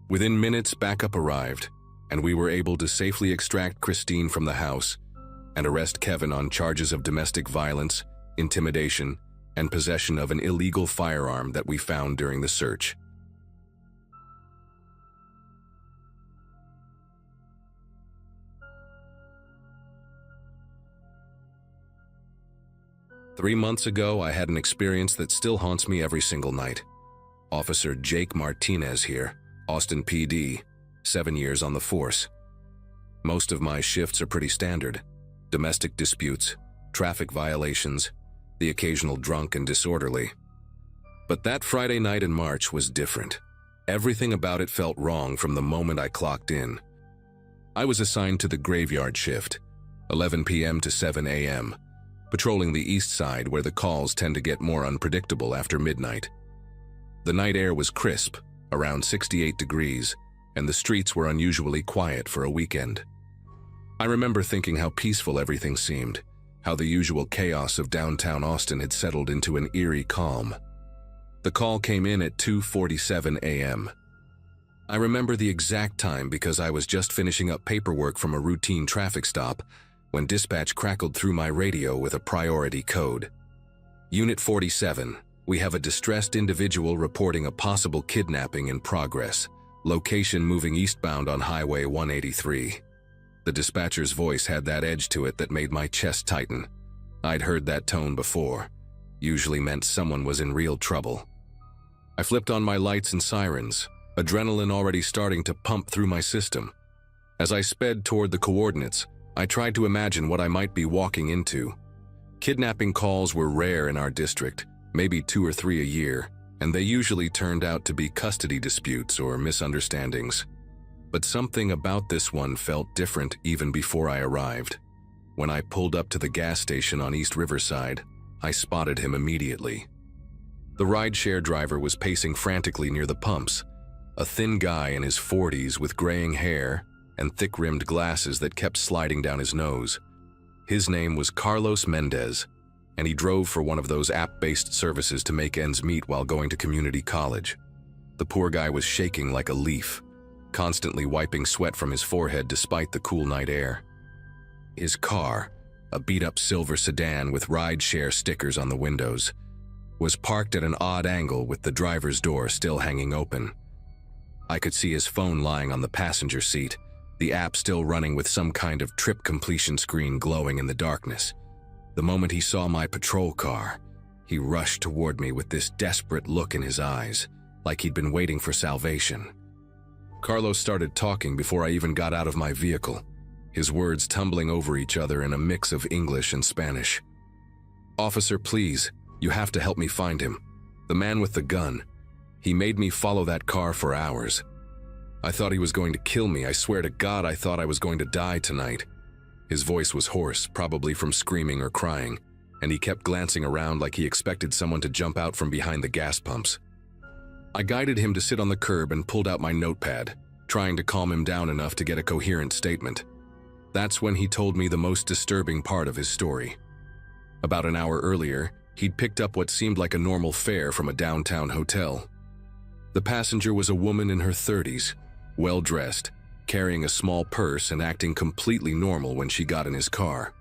Within minutes, backup arrived, and we were able to safely extract Christine from the house and arrest Kevin on charges of domestic violence, intimidation, and possession of an illegal firearm that we found during the search. "3 months ago, I had an experience that still haunts me every single night. Officer Jake Martinez here, Austin PD, 7 years on the force. Most of my shifts are pretty standard. Domestic disputes, traffic violations, the occasional drunk and disorderly. But that Friday night in March was different. Everything about it felt wrong from the moment I clocked in. I was assigned to the graveyard shift, 11 p.m. to 7 a.m., patrolling the east side where the calls tend to get more unpredictable after midnight. The night air was crisp, around 68 degrees, and the streets were unusually quiet for a weekend. I remember thinking how peaceful everything seemed, how the usual chaos of downtown Austin had settled into an eerie calm. The call came in at 2:47 a.m. I remember the exact time because I was just finishing up paperwork from a routine traffic stop when dispatch crackled through my radio with a priority code. "Unit 47, we have a distressed individual reporting a possible kidnapping in progress. Location moving eastbound on Highway 183. The dispatcher's voice had that edge to it that made my chest tighten. I'd heard that tone before. Usually meant someone was in real trouble. I flipped on my lights and sirens, adrenaline already starting to pump through my system. As I sped toward the coordinates, I tried to imagine what I might be walking into. Kidnapping calls were rare in our district, maybe 2 or 3 a year, and they usually turned out to be custody disputes or misunderstandings. But something about this one felt different even before I arrived. When I pulled up to the gas station on East Riverside, I spotted him immediately. The rideshare driver was pacing frantically near the pumps, a thin guy in his 40s with graying hair and thick-rimmed glasses that kept sliding down his nose. His name was Carlos Mendez, and he drove for one of those app-based services to make ends meet while going to community college. The poor guy was shaking like a leaf, constantly wiping sweat from his forehead despite the cool night air. His car, a beat-up silver sedan with ride-share stickers on the windows, was parked at an odd angle with the driver's door still hanging open. I could see his phone lying on the passenger seat, the app still running with some kind of trip completion screen glowing in the darkness. The moment he saw my patrol car, he rushed toward me with this desperate look in his eyes, like he'd been waiting for salvation. Carlos started talking before I even got out of my vehicle, his words tumbling over each other in a mix of English and Spanish. "Officer, please, you have to help me find him. The man with the gun. He made me follow that car for hours. I thought he was going to kill me. I swear to God, I thought I was going to die tonight." His voice was hoarse, probably from screaming or crying, and he kept glancing around like he expected someone to jump out from behind the gas pumps. I guided him to sit on the curb and pulled out my notepad, trying to calm him down enough to get a coherent statement. That's when he told me the most disturbing part of his story. About an hour earlier, he'd picked up what seemed like a normal fare from a downtown hotel. The passenger was a woman in her 30s, well-dressed, carrying a small purse and acting completely normal when she got in his car.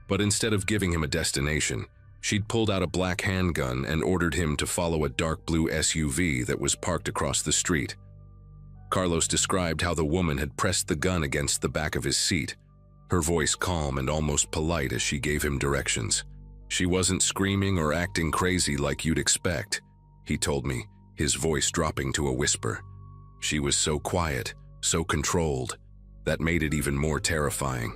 But instead of giving him a destination, she'd pulled out a black handgun and ordered him to follow a dark blue SUV that was parked across the street. Carlos described how the woman had pressed the gun against the back of his seat, her voice calm and almost polite as she gave him directions. She wasn't screaming or acting crazy like you'd expect, he told me, his voice dropping to a whisper. She was so quiet, so controlled, that made it even more terrifying.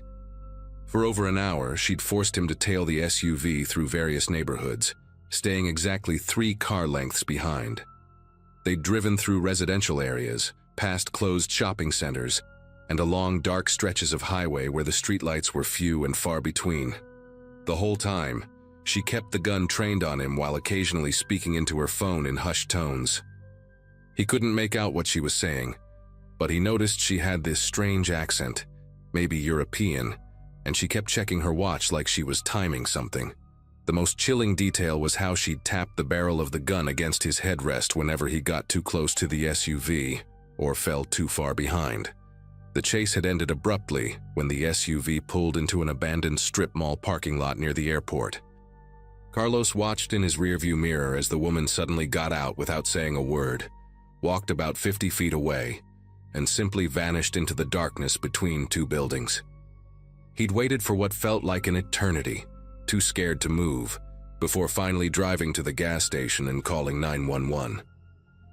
For over an hour, she'd forced him to tail the SUV through various neighborhoods, staying exactly 3 car lengths behind. They'd driven through residential areas, past closed shopping centers, and along dark stretches of highway where the streetlights were few and far between. The whole time, she kept the gun trained on him while occasionally speaking into her phone in hushed tones. He couldn't make out what she was saying, but he noticed she had this strange accent, maybe European, and she kept checking her watch like she was timing something. The most chilling detail was how she'd tapped the barrel of the gun against his headrest whenever he got too close to the SUV or fell too far behind. The chase had ended abruptly when the SUV pulled into an abandoned strip mall parking lot near the airport. Carlos watched in his rearview mirror as the woman suddenly got out without saying a word, walked about 50 feet away, and simply vanished into the darkness between 2 buildings. He'd waited for what felt like an eternity, too scared to move, before finally driving to the gas station and calling 911.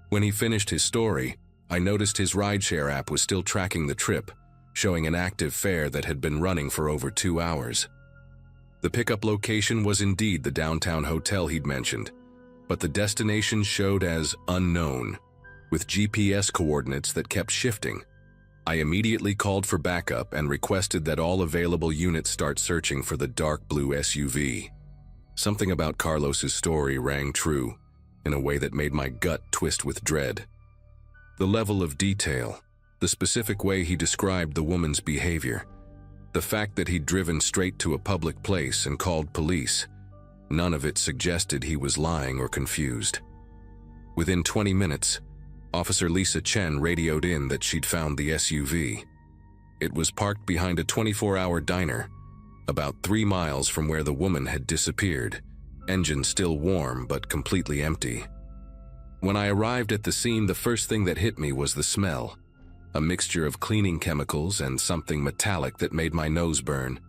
When he finished his story, I noticed his rideshare app was still tracking the trip, showing an active fare that had been running for over 2 hours. The pickup location was indeed the downtown hotel he'd mentioned, but the destination showed as unknown, with GPS coordinates that kept shifting. I immediately called for backup and requested that all available units start searching for the dark blue SUV. Something about Carlos's story rang true, in a way that made my gut twist with dread. The level of detail, the specific way he described the woman's behavior, the fact that he'd driven straight to a public place and called police, none of it suggested he was lying or confused. Within 20 minutes, Officer Lisa Chen radioed in that she'd found the SUV. It was parked behind a 24-hour diner, about 3 miles from where the woman had disappeared, engine still warm but completely empty. When I arrived at the scene, the first thing that hit me was the smell, a mixture of cleaning chemicals and something metallic that made my nose burn.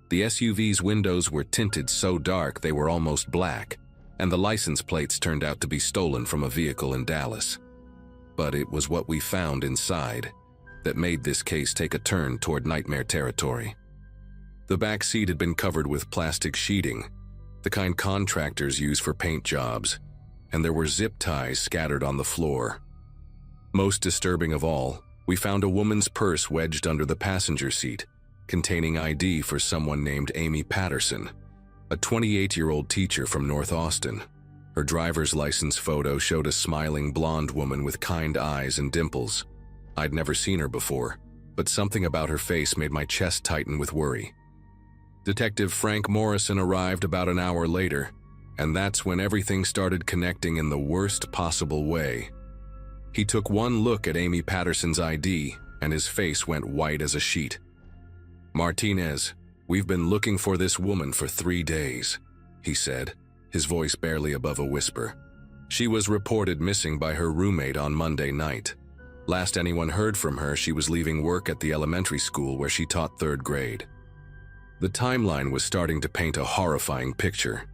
The SUV's windows were tinted so dark they were almost black, and the license plates turned out to be stolen from a vehicle in Dallas. but it was what we found inside that made this case take a turn toward nightmare territory. The back seat had been covered with plastic sheeting, the kind contractors use for paint jobs, and there were zip ties scattered on the floor. Most disturbing of all, we found a woman's purse wedged under the passenger seat, containing ID for someone named Amy Patterson, a 28-year-old teacher from North Austin. Her driver's license photo showed a smiling blonde woman with kind eyes and dimples. I'd never seen her before, but something about her face made my chest tighten with worry. Detective Frank Morrison arrived about an hour later, and that's when everything started connecting in the worst possible way. He took one look at Amy Patterson's ID, and his face went white as a sheet. "Martinez, we've been looking for this woman for 3 days," he said, his voice barely above a whisper. "She was reported missing by her roommate on Monday night. Last anyone heard from her, she was leaving work at the elementary school where she taught 3rd grade." The timeline was starting to paint a horrifying picture.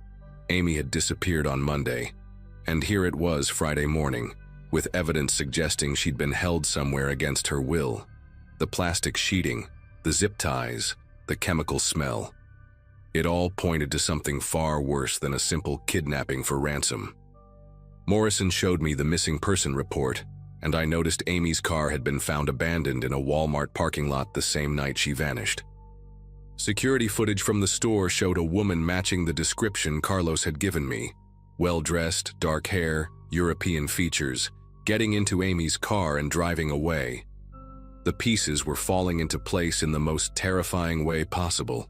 Amy had disappeared on Monday, and here it was Friday morning, with evidence suggesting she'd been held somewhere against her will. The plastic sheeting, the zip ties, the chemical smell. It all pointed to something far worse than a simple kidnapping for ransom. Morrison showed me the missing person report, and I noticed Amy's car had been found abandoned in a Walmart parking lot the same night she vanished. Security footage from the store showed a woman matching the description Carlos had given me. Well-dressed, dark hair, European features, getting into Amy's car and driving away. The pieces were falling into place in the most terrifying way possible.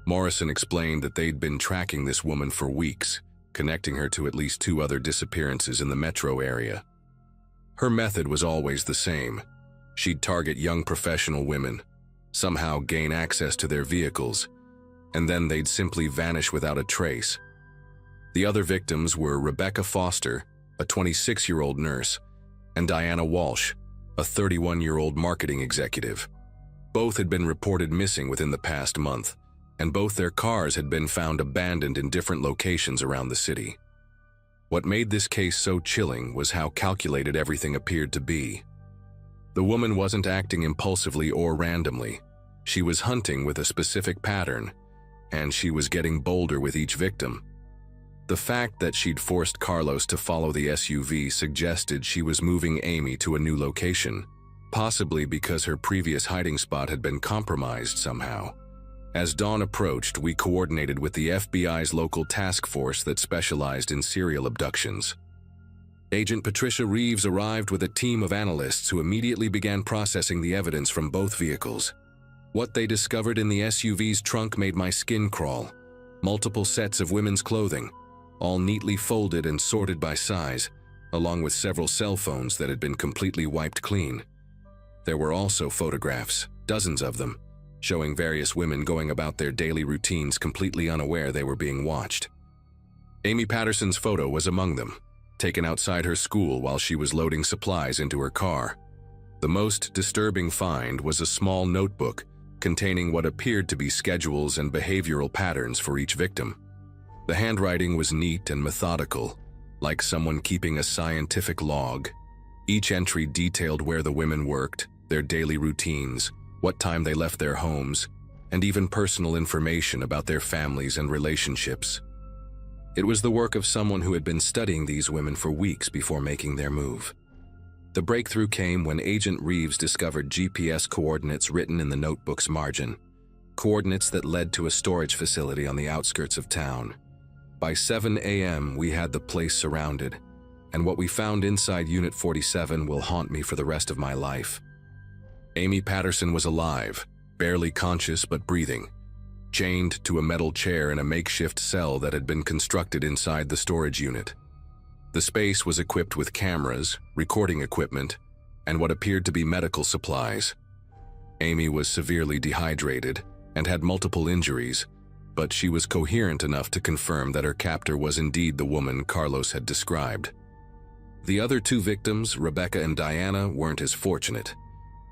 Morrison explained that they'd been tracking this woman for weeks, connecting her to at least 2 other disappearances in the metro area. Her method was always the same. She'd target young professional women, somehow gain access to their vehicles, and then they'd simply vanish without a trace. The other victims were Rebecca Foster, a 26-year-old nurse, and Diana Walsh, a 31-year-old marketing executive. Both had been reported missing within the past month, and both their cars had been found abandoned in different locations around the city. What made this case so chilling was how calculated everything appeared to be. The woman wasn't acting impulsively or randomly. She was hunting with a specific pattern, and she was getting bolder with each victim. The fact that she'd forced Carlos to follow the SUV suggested she was moving Amy to a new location, possibly because her previous hiding spot had been compromised somehow. As dawn approached, we coordinated with the FBI's local task force that specialized in serial abductions. Agent Patricia Reeves arrived with a team of analysts who immediately began processing the evidence from both vehicles. What they discovered in the SUV's trunk made my skin crawl. Multiple sets of women's clothing, all neatly folded and sorted by size, along with several cell phones that had been completely wiped clean. There were also photographs, dozens of them, showing various women going about their daily routines completely unaware they were being watched. Amy Patterson's photo was among them, taken outside her school while she was loading supplies into her car. The most disturbing find was a small notebook containing what appeared to be schedules and behavioral patterns for each victim. The handwriting was neat and methodical, like someone keeping a scientific log. Each entry detailed where the women worked, their daily routines, what time they left their homes, and even personal information about their families and relationships. It was the work of someone who had been studying these women for weeks before making their move. The breakthrough came when Agent Reeves discovered GPS coordinates written in the notebook's margin, coordinates that led to a storage facility on the outskirts of town. By 7 a.m., we had the place surrounded, and what we found inside Unit 47 will haunt me for the rest of my life. Amy Patterson was alive, barely conscious but breathing, chained to a metal chair in a makeshift cell that had been constructed inside the storage unit. The space was equipped with cameras, recording equipment, and what appeared to be medical supplies. Amy was severely dehydrated and had multiple injuries, but she was coherent enough to confirm that her captor was indeed the woman Carlos had described. The other 2 victims, Rebecca and Diana, weren't as fortunate.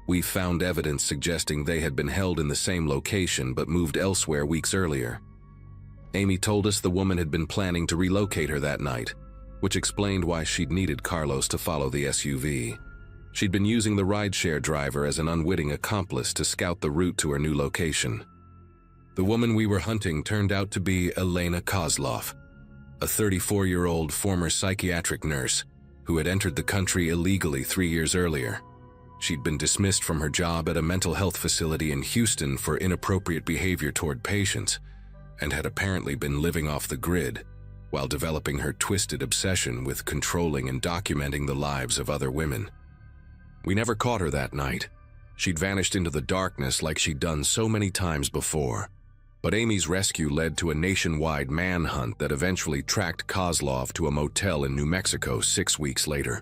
We found evidence suggesting they had been held in the same location but moved elsewhere weeks earlier. Amy told us the woman had been planning to relocate her that night, which explained why she'd needed Carlos to follow the SUV. She'd been using the rideshare driver as an unwitting accomplice to scout the route to her new location. The woman we were hunting turned out to be Elena Kozlov, a 34-year-old former psychiatric nurse who had entered the country illegally 3 years earlier. She'd been dismissed from her job at a mental health facility in Houston for inappropriate behavior toward patients, and had apparently been living off the grid while developing her twisted obsession with controlling and documenting the lives of other women. We never caught her that night. She'd vanished into the darkness like she'd done so many times before. But Amy's rescue led to a nationwide manhunt that eventually tracked Kozlov to a motel in New Mexico 6 weeks later.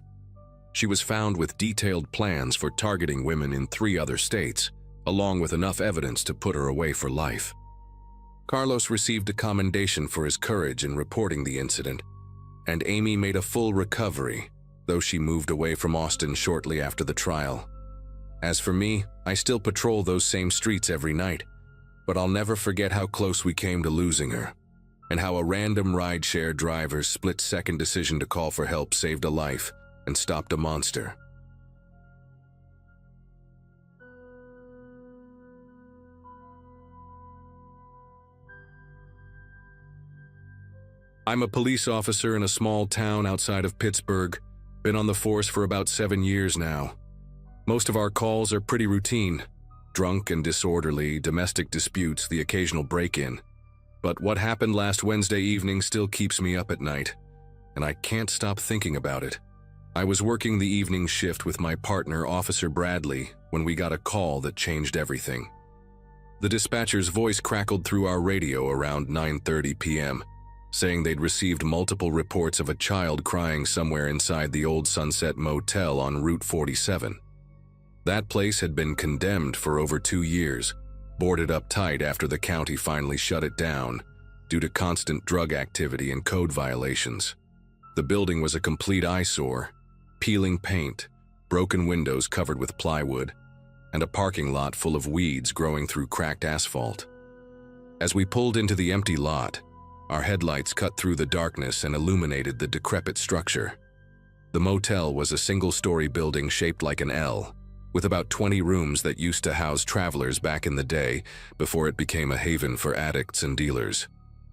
She was found with detailed plans for targeting women in 3 other states, along with enough evidence to put her away for life. Carlos received a commendation for his courage in reporting the incident, and Amy made a full recovery, though she moved away from Austin shortly after the trial. As for me, I still patrol those same streets every night, but I'll never forget how close we came to losing her, and how a random rideshare driver's split-second decision to call for help saved a life and stopped a monster. I'm a police officer in a small town outside of Pittsburgh. Been on the force for about 7 years now. Most of our calls are pretty routine. Drunk and disorderly, domestic disputes, the occasional break-in. But what happened last Wednesday evening still keeps me up at night, and I can't stop thinking about it. I was working the evening shift with my partner, Officer Bradley, when we got a call that changed everything. The dispatcher's voice crackled through our radio around 9:30 p.m., saying they'd received multiple reports of a child crying somewhere inside the old Sunset Motel on Route 47. That place had been condemned for over 2 years, boarded up tight after the county finally shut it down due to constant drug activity and code violations. The building was a complete eyesore, peeling paint, broken windows covered with plywood, and a parking lot full of weeds growing through cracked asphalt. As we pulled into the empty lot, our headlights cut through the darkness and illuminated the decrepit structure. The motel was a single-story building shaped like an L, with about 20 rooms that used to house travelers back in the day before it became a haven for addicts and dealers.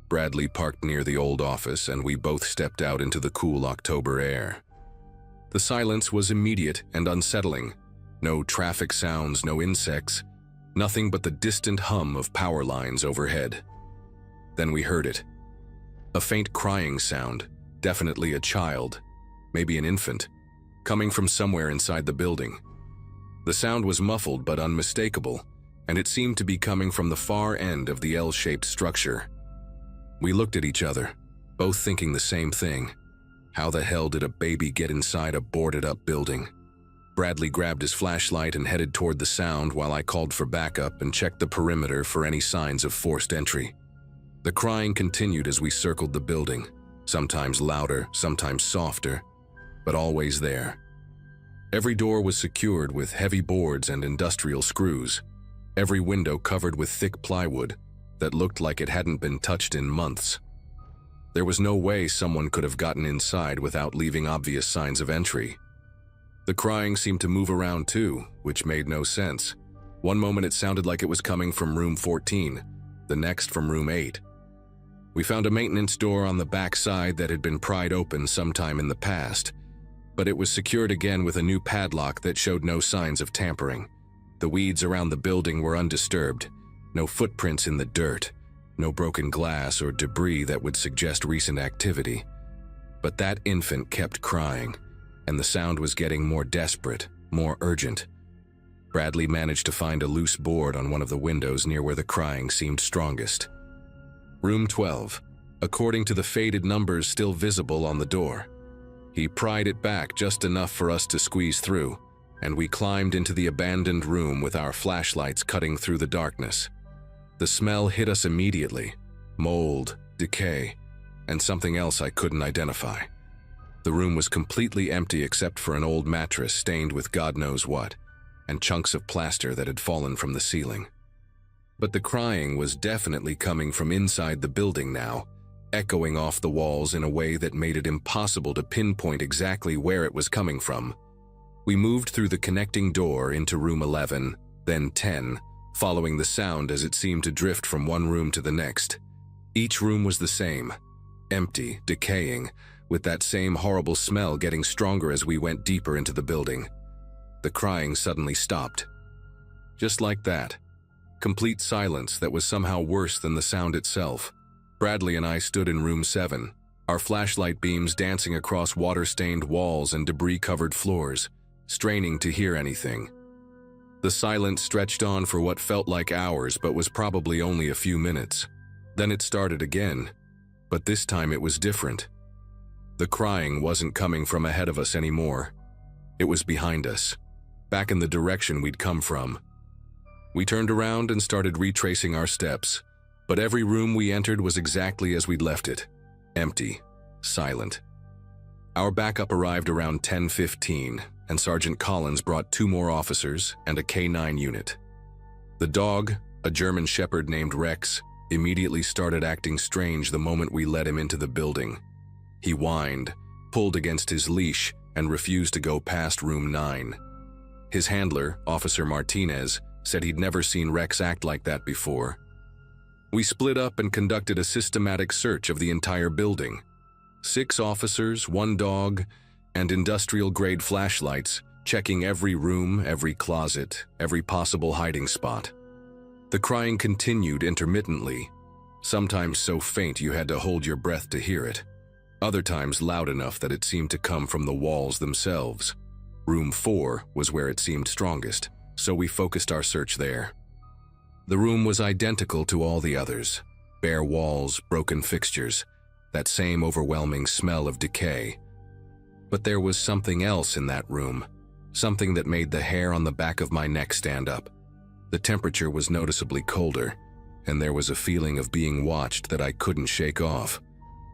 Bradley parked near the old office, and we both stepped out into the cool October air. The silence was immediate and unsettling. No traffic sounds, no insects, nothing but the distant hum of power lines overhead. Then we heard it. A faint crying sound, definitely a child, maybe an infant, coming from somewhere inside the building. The sound was muffled but unmistakable, and it seemed to be coming from the far end of the L-shaped structure. We looked at each other, both thinking the same thing. How the hell did a baby get inside a boarded-up building? Bradley grabbed his flashlight and headed toward the sound while I called for backup and checked the perimeter for any signs of forced entry. The crying continued as we circled the building, sometimes louder, sometimes softer, but always there. Every door was secured with heavy boards and industrial screws, every window covered with thick plywood that looked like it hadn't been touched in months. There was no way someone could have gotten inside without leaving obvious signs of entry. The crying seemed to move around too, which made no sense. One moment it sounded like it was coming from room 14, the next from room 8. We found a maintenance door on the back side that had been pried open sometime in the past, but it was secured again with a new padlock that showed no signs of tampering. The weeds around the building were undisturbed, no footprints in the dirt, no broken glass or debris that would suggest recent activity. But that infant kept crying, and the sound was getting more desperate, more urgent. Bradley managed to find a loose board on one of the windows near where the crying seemed strongest. Room 12, according to the faded numbers still visible on the door. He pried it back just enough for us to squeeze through, and we climbed into the abandoned room with our flashlights cutting through the darkness. The smell hit us immediately: mold, decay, and something else I couldn't identify. The room was completely empty except for an old mattress stained with God knows what, and chunks of plaster that had fallen from the ceiling. But the crying was definitely coming from inside the building now, echoing off the walls in a way that made it impossible to pinpoint exactly where it was coming from. We moved through the connecting door into room 11, then 10, following the sound as it seemed to drift from one room to the next. Each room was the same, empty, decaying, with that same horrible smell getting stronger as we went deeper into the building. The crying suddenly stopped. Just like that. Complete silence that was somehow worse than the sound itself. Bradley and I stood in room 7, our flashlight beams dancing across water-stained walls and debris-covered floors, straining to hear anything. The silence stretched on for what felt like hours but was probably only a few minutes. Then it started again, but this time it was different. The crying wasn't coming from ahead of us anymore. It was behind us, back in the direction we'd come from. We turned around and started retracing our steps, but every room we entered was exactly as we'd left it, empty, silent. Our backup arrived around 10:15, and Sergeant Collins brought 2 more officers and a K9 unit. The dog, a German Shepherd named Rex, immediately started acting strange the moment we let him into the building. He whined, pulled against his leash, and refused to go past room 9. His handler, Officer Martinez, said he'd never seen Rex act like that before. We split up and conducted a systematic search of the entire building. 6 officers, 1 dog, and industrial-grade flashlights, checking every room, every closet, every possible hiding spot. The crying continued intermittently, sometimes so faint you had to hold your breath to hear it, other times loud enough that it seemed to come from the walls themselves. Room 4 was where it seemed strongest, so we focused our search there. The room was identical to all the others. Bare walls, broken fixtures, that same overwhelming smell of decay. But there was something else in that room, something that made the hair on the back of my neck stand up. The temperature was noticeably colder, and there was a feeling of being watched that I couldn't shake off.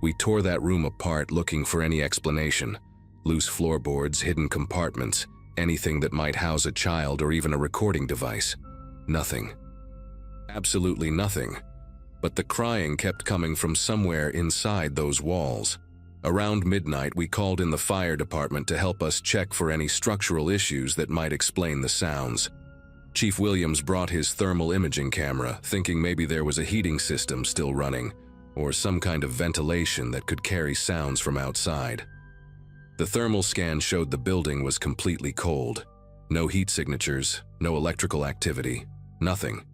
We tore that room apart looking for any explanation. Loose floorboards, hidden compartments, anything that might house a child or even a recording device. Nothing. Absolutely nothing. But the crying kept coming from somewhere inside those walls. Around midnight, we called in the fire department to help us check for any structural issues that might explain the sounds. Chief Williams brought his thermal imaging camera, thinking maybe there was a heating system still running, or some kind of ventilation that could carry sounds from outside. The thermal scan showed the building was completely cold. No heat signatures, no electrical activity, nothing.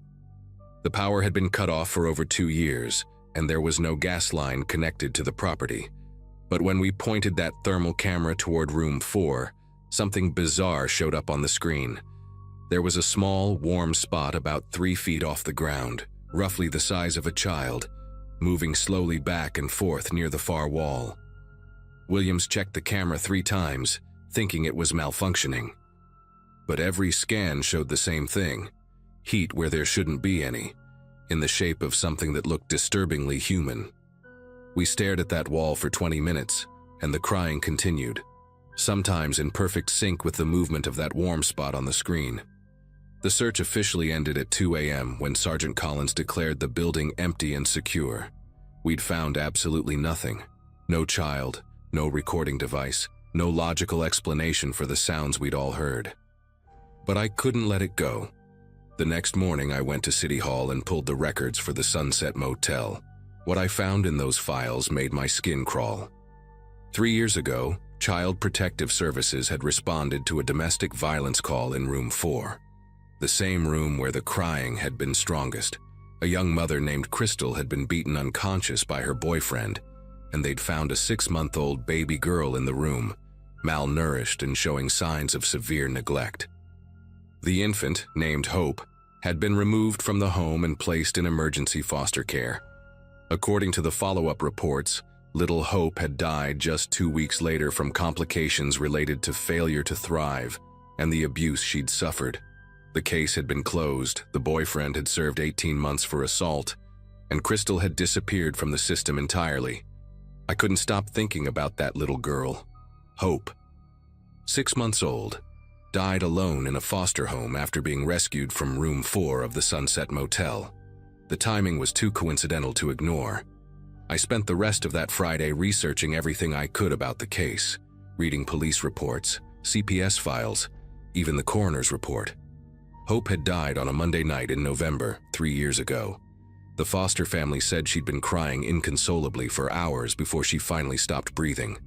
The power had been cut off for over 2 years, and there was no gas line connected to the property. But when we pointed that thermal camera toward room 4, something bizarre showed up on the screen. There was a small, warm spot about 3 feet off the ground, roughly the size of a child, moving slowly back and forth near the far wall. Williams checked the camera 3 times, thinking it was malfunctioning. But every scan showed the same thing: heat where there shouldn't be any, in the shape of something that looked disturbingly human. We stared at that wall for 20 minutes, and the crying continued, sometimes in perfect sync with the movement of that warm spot on the screen. The search officially ended at 2 a.m. when Sergeant Collins declared the building empty and secure. We'd found absolutely nothing. No child, no recording device, no logical explanation for the sounds we'd all heard. But I couldn't let it go. The next morning I went to City Hall and pulled the records for the Sunset Motel. What I found in those files made my skin crawl. 3 years ago, Child Protective Services had responded to a domestic violence call in room 4. The same room where the crying had been strongest. A young mother named Crystal had been beaten unconscious by her boyfriend, and they'd found a 6-month-old baby girl in the room, malnourished and showing signs of severe neglect. The infant, named Hope, had been removed from the home and placed in emergency foster care. According to the follow-up reports, little Hope had died just 2 weeks later from complications related to failure to thrive and the abuse she'd suffered. The case had been closed, the boyfriend had served 18 months for assault, and Crystal had disappeared from the system entirely. I couldn't stop thinking about that little girl, Hope. 6 months old, died alone in a foster home after being rescued from room 4 of the Sunset Motel. The timing was too coincidental to ignore. I spent the rest of that Friday researching everything I could about the case, reading police reports, CPS files, even the coroner's report. Hope had died on a Monday night in November, 3 years ago. The Foster family said she'd been crying inconsolably for hours before she finally stopped breathing.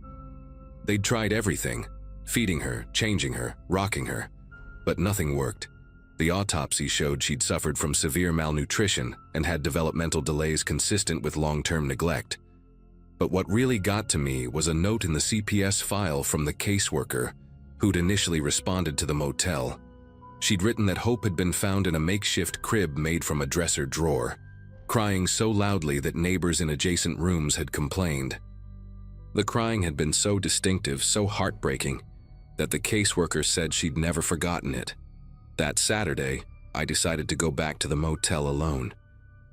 They'd tried everything, feeding her, changing her, rocking her, but nothing worked. The autopsy showed she'd suffered from severe malnutrition and had developmental delays consistent with long-term neglect. But what really got to me was a note in the CPS file from the caseworker who'd initially responded to the motel. She'd written that Hope had been found in a makeshift crib made from a dresser drawer, crying so loudly that neighbors in adjacent rooms had complained. The crying had been so distinctive, so heartbreaking, that the caseworker said she'd never forgotten it. That Saturday, I decided to go back to the motel alone.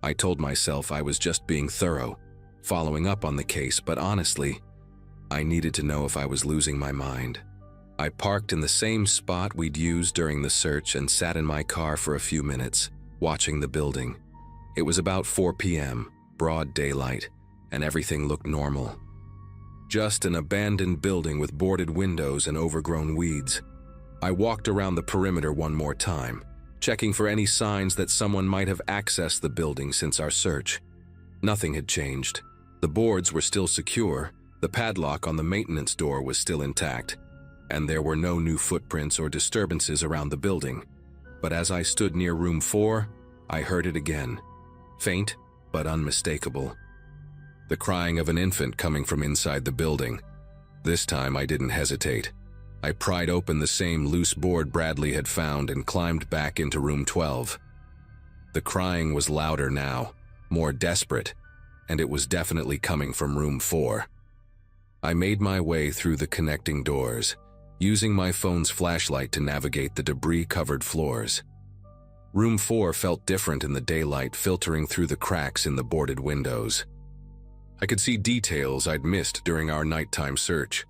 I told myself I was just being thorough, following up on the case, but honestly, I needed to know if I was losing my mind. I parked in the same spot we'd used during the search and sat in my car for a few minutes, watching the building. It was about 4 p.m., broad daylight, and everything looked normal. Just an abandoned building with boarded windows and overgrown weeds. I walked around the perimeter one more time, checking for any signs that someone might have accessed the building since our search. Nothing had changed. The boards were still secure, the padlock on the maintenance door was still intact, and there were no new footprints or disturbances around the building. But as I stood near room 4, I heard it again. Faint, but unmistakable. The crying of an infant coming from inside the building. This time I didn't hesitate. I pried open the same loose board Bradley had found and climbed back into room 12. The crying was louder now, more desperate, and it was definitely coming from room 4. I made my way through the connecting doors, using my phone's flashlight to navigate the debris-covered floors. Room 4 felt different in the daylight filtering through the cracks in the boarded windows. I could see details I'd missed during our nighttime search.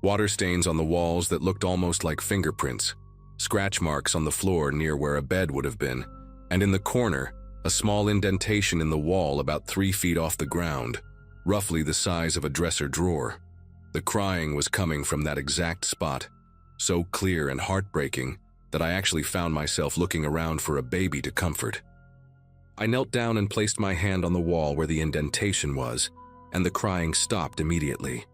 Water stains on the walls that looked almost like fingerprints, scratch marks on the floor near where a bed would have been, and in the corner, a small indentation in the wall about 3 feet off the ground, roughly the size of a dresser drawer. The crying was coming from that exact spot, so clear and heartbreaking that I actually found myself looking around for a baby to comfort. I knelt down and placed my hand on the wall where the indentation was, and the crying stopped immediately.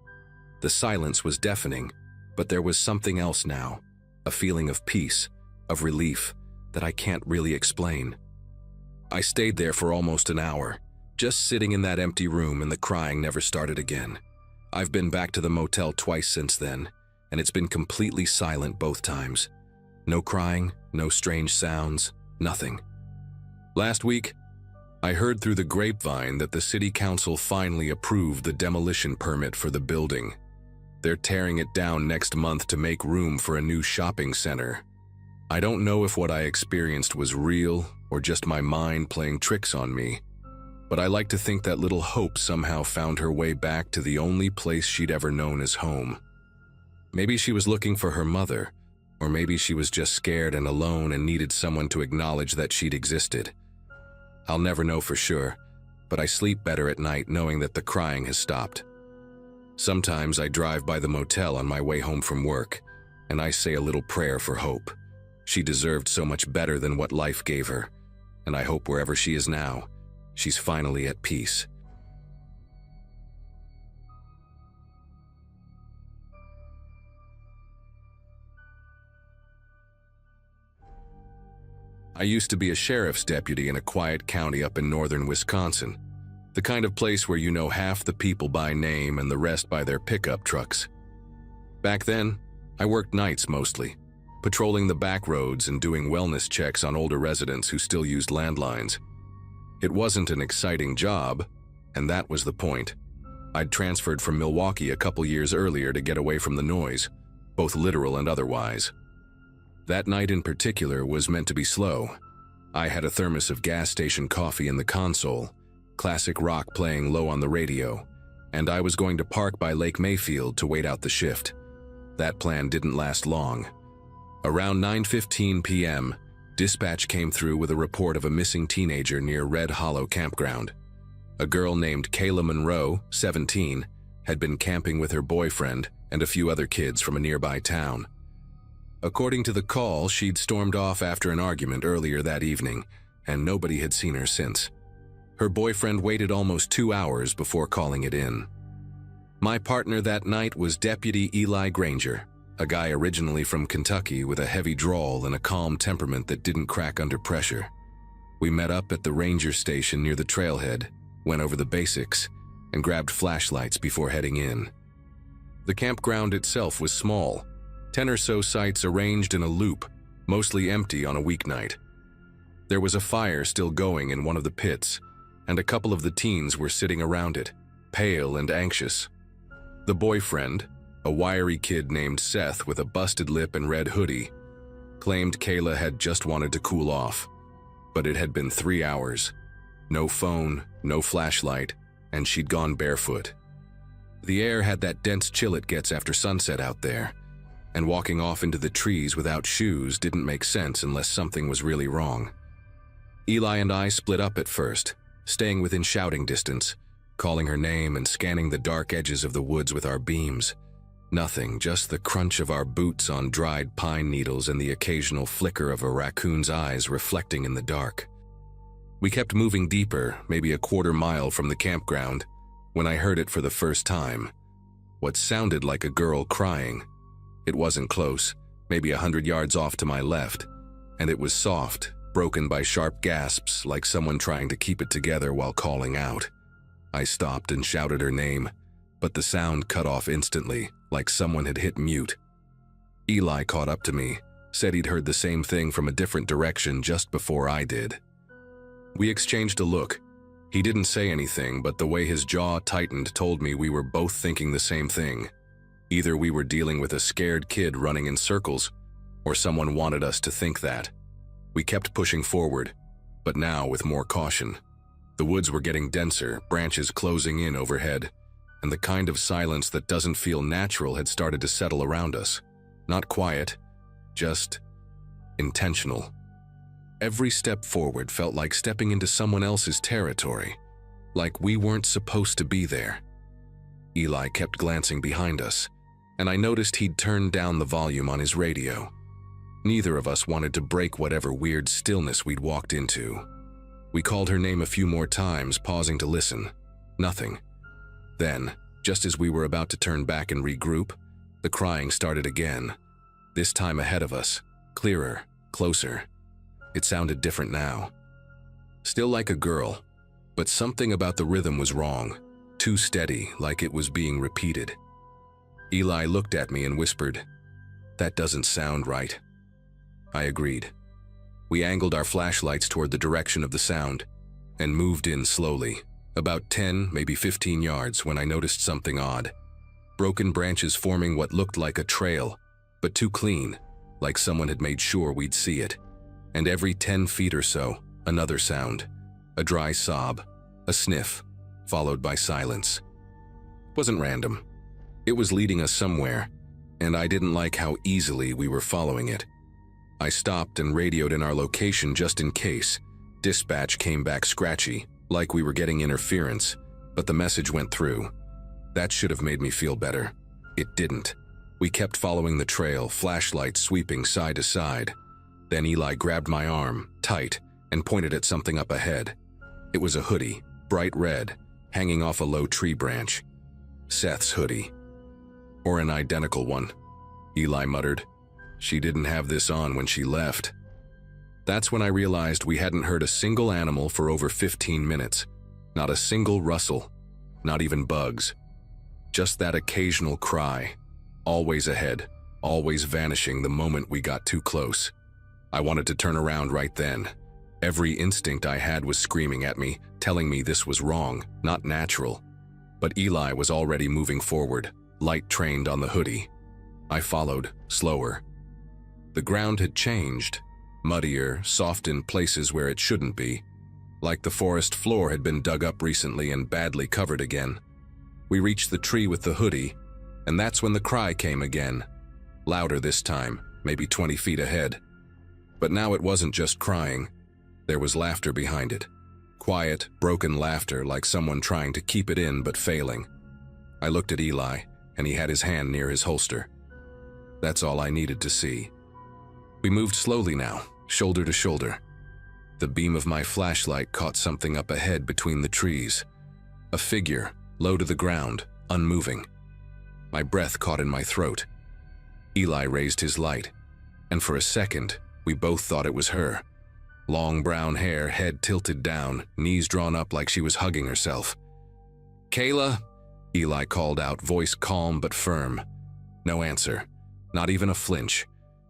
The silence was deafening, but there was something else now, a feeling of peace, of relief, that I can't really explain. I stayed there for almost an hour, just sitting in that empty room, and the crying never started again. I've been back to the motel twice since then, and it's been completely silent both times. No crying, no strange sounds, nothing. Last week, I heard through the grapevine that the city council finally approved the demolition permit for the building. They're tearing it down next month to make room for a new shopping center. I don't know if what I experienced was real or just my mind playing tricks on me, but I like to think that little Hope somehow found her way back to the only place she'd ever known as home. Maybe she was looking for her mother, or maybe she was just scared and alone and needed someone to acknowledge that she'd existed. I'll never know for sure, but I sleep better at night knowing that the crying has stopped. Sometimes I drive by the motel on my way home from work, and I say a little prayer for Hope. She deserved so much better than what life gave her, and I hope wherever she is now, she's finally at peace. I used to be a sheriff's deputy in a quiet county up in northern Wisconsin. The kind of place where you know half the people by name and the rest by their pickup trucks. Back then, I worked nights mostly, patrolling the back roads and doing wellness checks on older residents who still used landlines. It wasn't an exciting job, and that was the point. I'd transferred from Milwaukee a couple years earlier to get away from the noise, both literal and otherwise. That night in particular was meant to be slow. I had a thermos of gas station coffee in the console, classic rock playing low on the radio, and I was going to park by Lake Mayfield to wait out the shift. That plan didn't last long. Around 9:15 p.m., dispatch came through with a report of a missing teenager near Red Hollow Campground. A girl named Kayla Monroe, 17, had been camping with her boyfriend and a few other kids from a nearby town. According to the call, she'd stormed off after an argument earlier that evening, and nobody had seen her since. Her boyfriend waited almost 2 hours before calling it in. My partner that night was Deputy Eli Granger, a guy originally from Kentucky with a heavy drawl and a calm temperament that didn't crack under pressure. We met up at the ranger station near the trailhead, went over the basics, and grabbed flashlights before heading in. The campground itself was small, 10 or so sites arranged in a loop, mostly empty on a weeknight. There was a fire still going in one of the pits, and a couple of the teens were sitting around it, pale and anxious. The boyfriend, a wiry kid named Seth with a busted lip and red hoodie, claimed Kayla had just wanted to cool off, but it had been 3 hours. No phone, no flashlight, and she'd gone barefoot. The air had that dense chill it gets after sunset out there, and walking off into the trees without shoes didn't make sense unless something was really wrong. Eli and I split up at first, staying within shouting distance, calling her name and scanning the dark edges of the woods with our beams. Nothing, just the crunch of our boots on dried pine needles and the occasional flicker of a raccoon's eyes reflecting in the dark. We kept moving deeper, maybe a quarter mile from the campground, when I heard it for the first time. What sounded like a girl crying. It wasn't close, maybe 100 yards off to my left, and it was soft, broken by sharp gasps like someone trying to keep it together while calling out. I stopped and shouted her name, but the sound cut off instantly, like someone had hit mute. Eli caught up to me, said he'd heard the same thing from a different direction just before I did. We exchanged a look. He didn't say anything, but the way his jaw tightened told me we were both thinking the same thing. Either we were dealing with a scared kid running in circles, or someone wanted us to think that. We kept pushing forward, but now with more caution. The woods were getting denser, branches closing in overhead, and the kind of silence that doesn't feel natural had started to settle around us. Not quiet, just intentional. Every step forward felt like stepping into someone else's territory, like we weren't supposed to be there. Eli kept glancing behind us, and I noticed he'd turned down the volume on his radio. Neither of us wanted to break whatever weird stillness we'd walked into. We called her name a few more times, pausing to listen. Nothing. Then, just as we were about to turn back and regroup, the crying started again. This time ahead of us, clearer, closer. It sounded different now. Still like a girl, but something about the rhythm was wrong, too steady, like it was being repeated. Eli looked at me and whispered, "That doesn't sound right." I agreed. We angled our flashlights toward the direction of the sound and moved in slowly, about 10, maybe 15 yards when I noticed something odd. Broken branches forming what looked like a trail, but too clean, like someone had made sure we'd see it. And every 10 feet or so, another sound, a dry sob, a sniff, followed by silence. It wasn't random. It was leading us somewhere, and I didn't like how easily we were following it. I stopped and radioed in our location just in case. Dispatch came back scratchy, like we were getting interference, but the message went through. That should have made me feel better. It didn't. We kept following the trail, flashlights sweeping side to side. Then Eli grabbed my arm, tight, and pointed at something up ahead. It was a hoodie, bright red, hanging off a low tree branch. Seth's hoodie. Or an identical one, Eli muttered. She didn't have this on when she left. That's when I realized we hadn't heard a single animal for over 15 minutes. Not a single rustle, not even bugs. Just that occasional cry, always ahead, always vanishing the moment we got too close. I wanted to turn around right then. Every instinct I had was screaming at me, telling me this was wrong, not natural. But Eli was already moving forward, light trained on the hoodie. I followed, slower. The ground had changed, muddier, soft in places where it shouldn't be, like the forest floor had been dug up recently and badly covered again. We reached the tree with the hoodie, and that's when the cry came again. Louder this time, maybe 20 feet ahead. But now it wasn't just crying. There was laughter behind it. Quiet, broken laughter like someone trying to keep it in but failing. I looked at Eli, and he had his hand near his holster. That's all I needed to see. We moved slowly now, shoulder to shoulder. The beam of my flashlight caught something up ahead between the trees. A figure, low to the ground, unmoving. My breath caught in my throat. Eli raised his light, and for a second, we both thought it was her. Long brown hair, head tilted down, knees drawn up like she was hugging herself. "Kayla?" Eli called out, voice calm but firm. No answer, not even a flinch.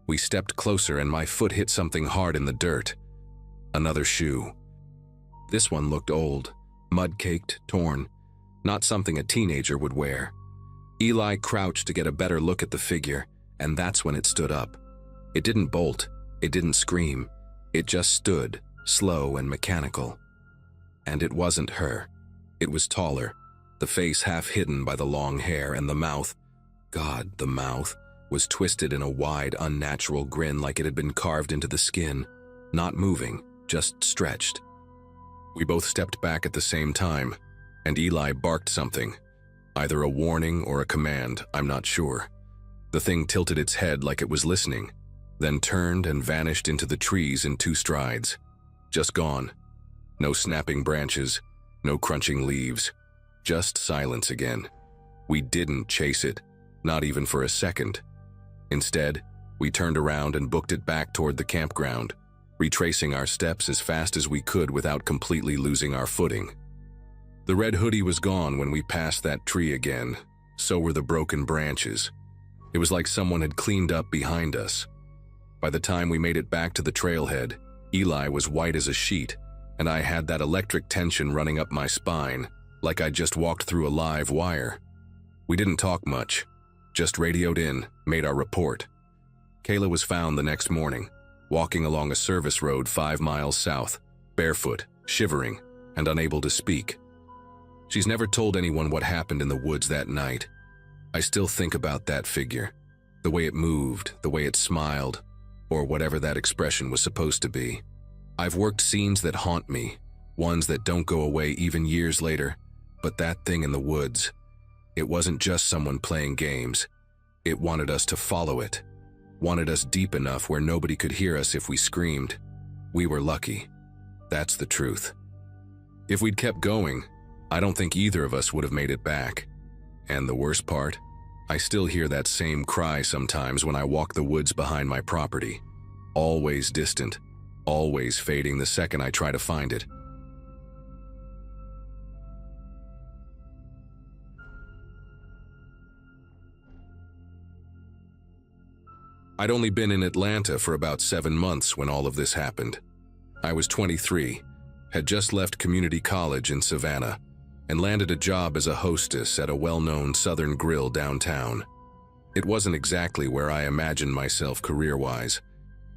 We stepped closer and my foot hit something hard in the dirt. Another shoe. This one looked old, mud-caked, torn, not something a teenager would wear. Eli crouched to get a better look at the figure, and that's when it stood up. It didn't bolt, it didn't scream. It just stood, slow and mechanical. And it wasn't her. It was taller, the face half hidden by the long hair, and the mouth, God, the mouth, was twisted in a wide, unnatural grin like it had been carved into the skin, not moving, just stretched. We both stepped back at the same time, and Eli barked something, either a warning or a command, I'm not sure. The thing tilted its head like it was listening, then turned and vanished into the trees in 2 strides. Just gone. No snapping branches, no crunching leaves, just silence again. We didn't chase it, not even for a second. Instead, we turned around and booked it back toward the campground, retracing our steps as fast as we could without completely losing our footing. The red hoodie was gone when we passed that tree again, so were the broken branches. It was like someone had cleaned up behind us. By the time we made it back to the trailhead, Eli was white as a sheet, and I had that electric tension running up my spine, like I'd just walked through a live wire. We didn't talk much, just radioed in, made our report. Kayla was found the next morning, walking along a service road 5 miles south, barefoot, shivering, and unable to speak. She's never told anyone what happened in the woods that night. I still think about that figure, the way it moved, the way it smiled, or whatever that expression was supposed to be. I've worked scenes that haunt me, ones that don't go away even years later, but that thing in the woods, it wasn't just someone playing games. It wanted us to follow it, wanted us deep enough where nobody could hear us if we screamed. We were lucky. That's the truth. If we'd kept going, I don't think either of us would have made it back. And the worst part? I still hear that same cry sometimes when I walk the woods behind my property. Always distant, always fading the second I try to find it. I'd only been in Atlanta for about 7 months when all of this happened. I was 23, had just left community college in Savannah, and landed a job as a hostess at a well-known Southern grill downtown. It wasn't exactly where I imagined myself career-wise,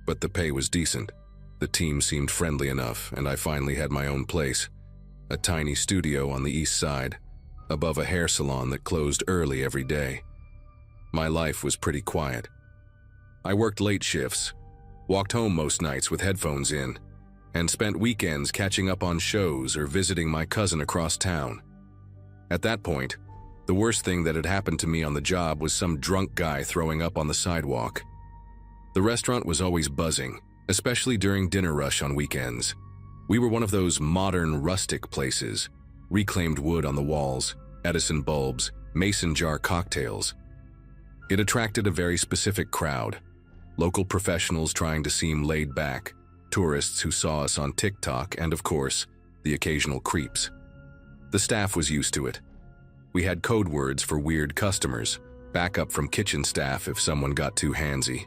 but the pay was decent. The team seemed friendly enough, and I finally had my own place, a tiny studio on the east side, above a hair salon that closed early every day. My life was pretty quiet. I worked late shifts, walked home most nights with headphones in, and spent weekends catching up on shows or visiting my cousin across town. At that point, the worst thing that had happened to me on the job was some drunk guy throwing up on the sidewalk. The restaurant was always buzzing, especially during dinner rush on weekends. We were one of those modern rustic places, reclaimed wood on the walls, Edison bulbs, mason jar cocktails. It attracted a very specific crowd, local professionals trying to seem laid back, tourists who saw us on TikTok, and of course, the occasional creeps. The staff was used to it. We had code words for weird customers, backup from kitchen staff if someone got too handsy.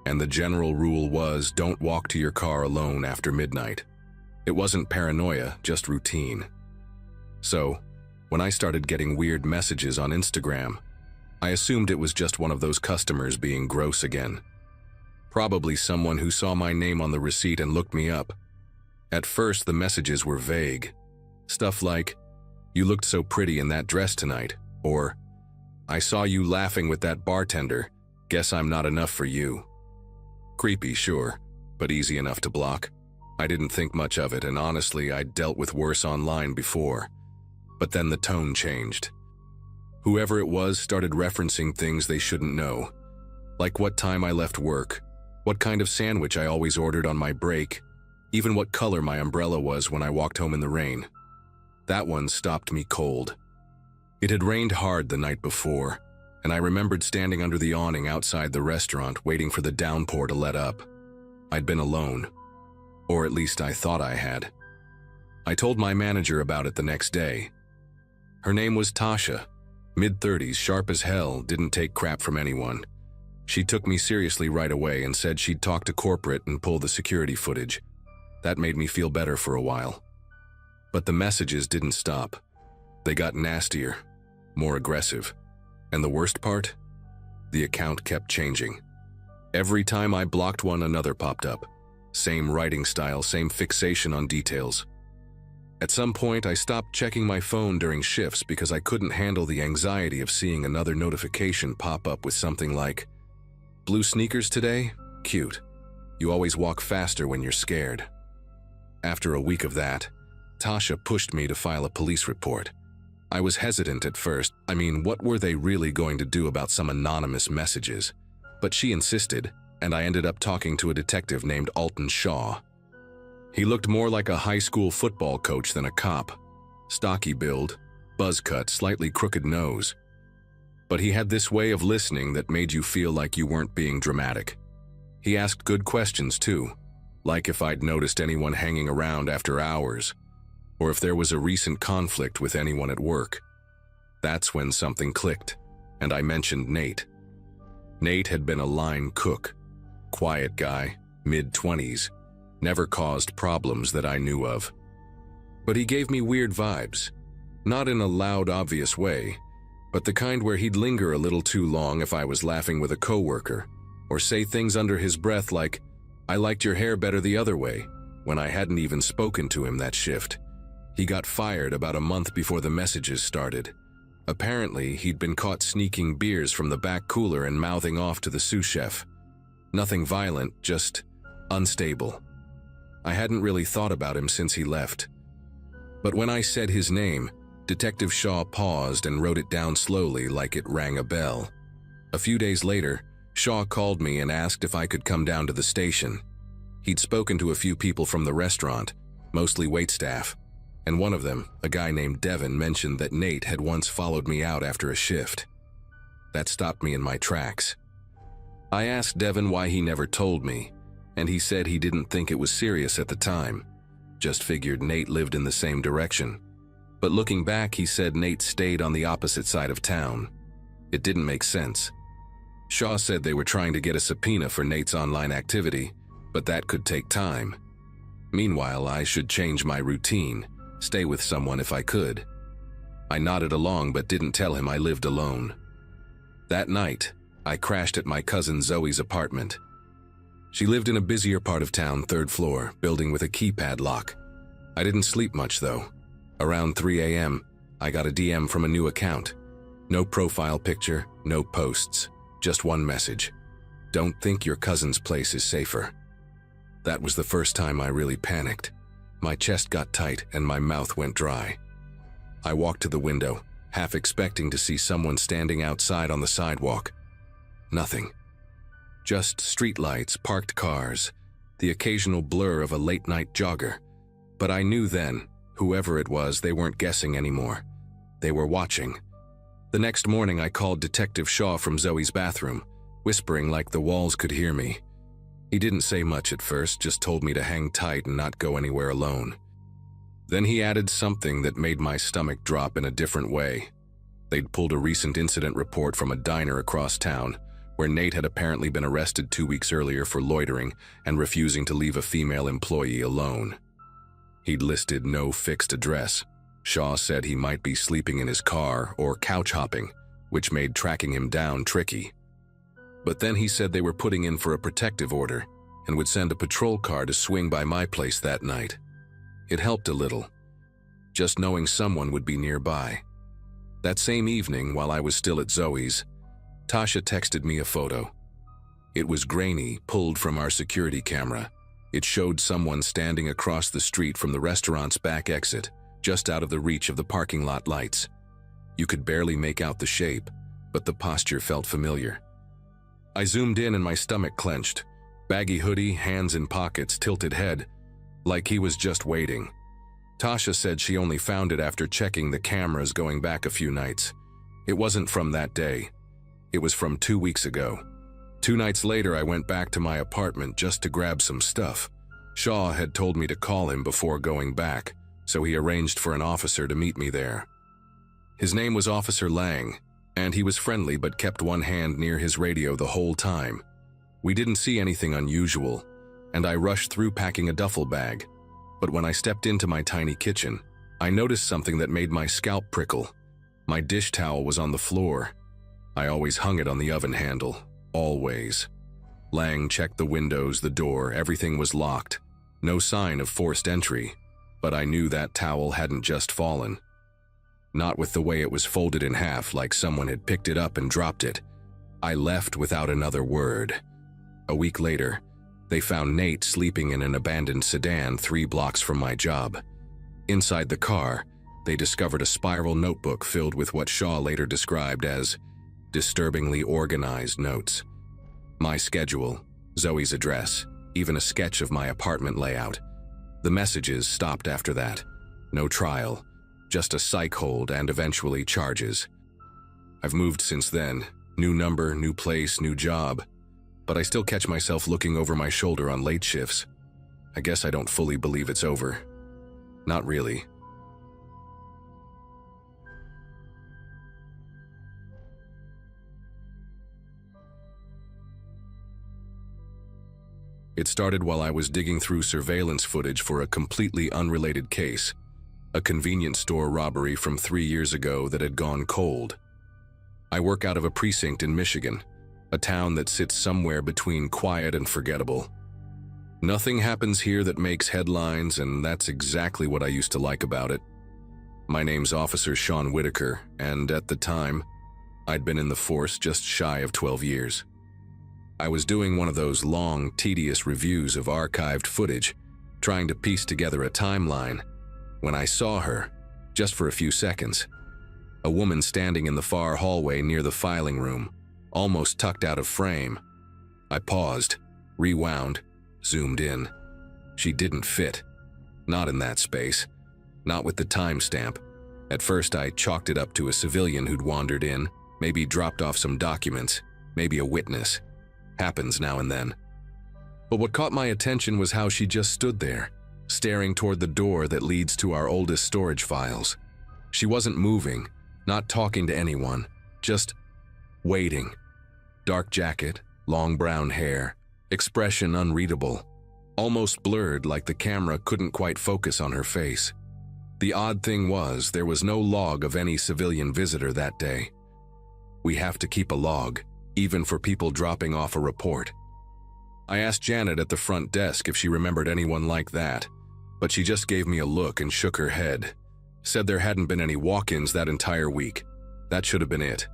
And the general rule was don't walk to your car alone after midnight. It wasn't paranoia, just routine. So, when I started getting weird messages on Instagram, I assumed it was just one of those customers being gross again. Probably someone who saw my name on the receipt and looked me up. At first, the messages were vague. Stuff like, "You looked so pretty in that dress tonight," or, "I saw you laughing with that bartender, guess I'm not enough for you." Creepy, sure, but easy enough to block. I didn't think much of it, and honestly, I'd dealt with worse online before. But then the tone changed. Whoever it was started referencing things they shouldn't know, like what time I left work, what kind of sandwich I always ordered on my break, even what color my umbrella was when I walked home in the rain. That one stopped me cold. It had rained hard the night before, and I remembered standing under the awning outside the restaurant waiting for the downpour to let up. I'd been alone, or at least I thought I had. I told my manager about it the next day. Her name was Tasha, mid-30s, sharp as hell, didn't take crap from anyone. She took me seriously right away and said she'd talk to corporate and pull the security footage. That made me feel better for a while. But the messages didn't stop. They got nastier, more aggressive. And the worst part? The account kept changing. Every time I blocked one, another popped up. Same writing style, same fixation on details. At some point, I stopped checking my phone during shifts because I couldn't handle the anxiety of seeing another notification pop up with something like, "Blue sneakers today? Cute. You always walk faster when you're scared." After a week of that, Tasha pushed me to file a police report. I was hesitant at first. I mean, what were they really going to do about some anonymous messages? But she insisted, and I ended up talking to a detective named Alton Shaw. He looked more like a high school football coach than a cop. Stocky build, buzz cut, slightly crooked nose. But he had this way of listening that made you feel like you weren't being dramatic. He asked good questions too, like if I'd noticed anyone hanging around after hours, or if there was a recent conflict with anyone at work. That's when something clicked, and I mentioned Nate. Nate had been a line cook. Quiet guy, mid-20s, never caused problems that I knew of. But he gave me weird vibes. Not in a loud, obvious way, but the kind where he'd linger a little too long if I was laughing with a coworker, or say things under his breath like, "I liked your hair better the other way," when I hadn't even spoken to him that shift. He got fired about a month before the messages started. Apparently, he'd been caught sneaking beers from the back cooler and mouthing off to the sous chef. Nothing violent, just unstable. I hadn't really thought about him since he left. But when I said his name, Detective Shaw paused and wrote it down slowly like it rang a bell. A few days later, Shaw called me and asked if I could come down to the station. He'd spoken to a few people from the restaurant, mostly waitstaff, and one of them, a guy named Devin, mentioned that Nate had once followed me out after a shift. That stopped me in my tracks. I asked Devin why he never told me, and he said he didn't think it was serious at the time, just figured Nate lived in the same direction. But looking back, he said Nate stayed on the opposite side of town. It didn't make sense. Shaw said they were trying to get a subpoena for Nate's online activity, but that could take time. Meanwhile, I should change my routine, stay with someone if I could. I nodded along but didn't tell him I lived alone. That night, I crashed at my cousin Zoe's apartment. She lived in a busier part of town, 3rd floor, building with a keypad lock. I didn't sleep much though. Around 3 a.m., I got a DM from a new account. No profile picture, no posts, just one message. "Don't think your cousin's place is safer." That was the first time I really panicked. My chest got tight and my mouth went dry. I walked to the window, half expecting to see someone standing outside on the sidewalk. Nothing. Just streetlights, parked cars, the occasional blur of a late-night jogger. But I knew then, whoever it was, they weren't guessing anymore. They were watching. The next morning, I called Detective Shaw from Zoe's bathroom, whispering like the walls could hear me. He didn't say much at first, just told me to hang tight and not go anywhere alone. Then he added something that made my stomach drop in a different way. They'd pulled a recent incident report from a diner across town, where Nate had apparently been arrested 2 weeks earlier for loitering and refusing to leave a female employee alone. He'd listed no fixed address. Shaw said he might be sleeping in his car or couch hopping, which made tracking him down tricky. But then he said they were putting in for a protective order and would send a patrol car to swing by my place that night. It helped a little, just knowing someone would be nearby. That same evening, while I was still at Zoe's, Tasha texted me a photo. It was grainy, pulled from our security camera, It showed someone standing across the street from the restaurant's back exit, just out of the reach of the parking lot lights. You could barely make out the shape, but the posture felt familiar. I zoomed in and my stomach clenched. Baggy hoodie, hands in pockets, tilted head, like he was just waiting. Tasha said she only found it after checking the cameras going back a few nights. It wasn't from that day. It was from 2 weeks ago. 2 nights later, I went back to my apartment just to grab some stuff. Shaw had told me to call him before going back, so he arranged for an officer to meet me there. His name was Officer Lang, and he was friendly but kept one hand near his radio the whole time. We didn't see anything unusual, and I rushed through packing a duffel bag. But when I stepped into my tiny kitchen, I noticed something that made my scalp prickle. My dish towel was on the floor. I always hung it on the oven handle, always. Lang checked the windows, the door, everything was locked. No sign of forced entry, but I knew that towel hadn't just fallen. Not with the way it was folded in half like someone had picked it up and dropped it. I left without another word. A week later, they found Nate sleeping in an abandoned sedan 3 blocks from my job. Inside the car, they discovered a spiral notebook filled with what Shaw later described as disturbingly organized notes. My schedule, Zoe's address, even a sketch of my apartment layout. The messages stopped after that. No trial, just a psych hold and eventually charges. I've moved since then. New number, new place, new job. But I still catch myself looking over my shoulder on late shifts. I guess I don't fully believe it's over. Not really. It started while I was digging through surveillance footage for a completely unrelated case, a convenience store robbery from 3 years ago that had gone cold. I work out of a precinct in Michigan, a town that sits somewhere between quiet and forgettable. Nothing happens here that makes headlines, and that's exactly what I used to like about it. My name's Officer Sean Whitaker, and at the time, I'd been in the force just shy of 12 years. I was doing one of those long, tedious reviews of archived footage, trying to piece together a timeline, when I saw her, just for a few seconds. A woman standing in the far hallway near the filing room, almost tucked out of frame. I paused, rewound, zoomed in. She didn't fit. Not in that space. Not with the timestamp. At first I chalked it up to a civilian who'd wandered in, maybe dropped off some documents, maybe a witness. Happens now and then. But what caught my attention was how she just stood there, staring toward the door that leads to our oldest storage files. She wasn't moving, not talking to anyone, just waiting. Dark jacket, long brown hair, expression unreadable, almost blurred like the camera couldn't quite focus on her face. The odd thing was there was no log of any civilian visitor that day. We have to keep a log, even for people dropping off a report. I asked Janet at the front desk if she remembered anyone like that, but she just gave me a look and shook her head. Said there hadn't been any walk-ins that entire week. That should have been it,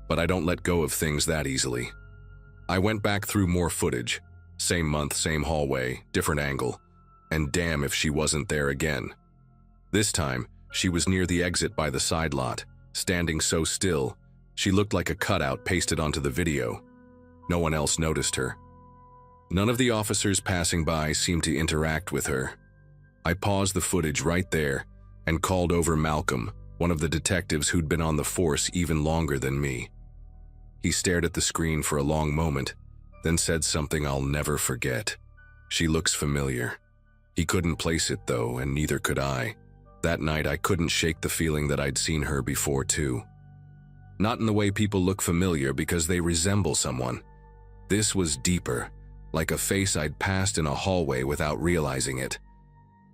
but I don't let go of things that easily. I went back through more footage. Same month, same hallway, different angle. And damn if she wasn't there again. This time, she was near the exit by the side lot, standing so still, she looked like a cutout pasted onto the video. No one else noticed her. None of the officers passing by seemed to interact with her. I paused the footage right there and called over Malcolm, one of the detectives who'd been on the force even longer than me. He stared at the screen for a long moment, then said something I'll never forget. She looks familiar. He couldn't place it though, and neither could I. That night I couldn't shake the feeling that I'd seen her before too. Not in the way people look familiar because they resemble someone. This was deeper, like a face I'd passed in a hallway without realizing it.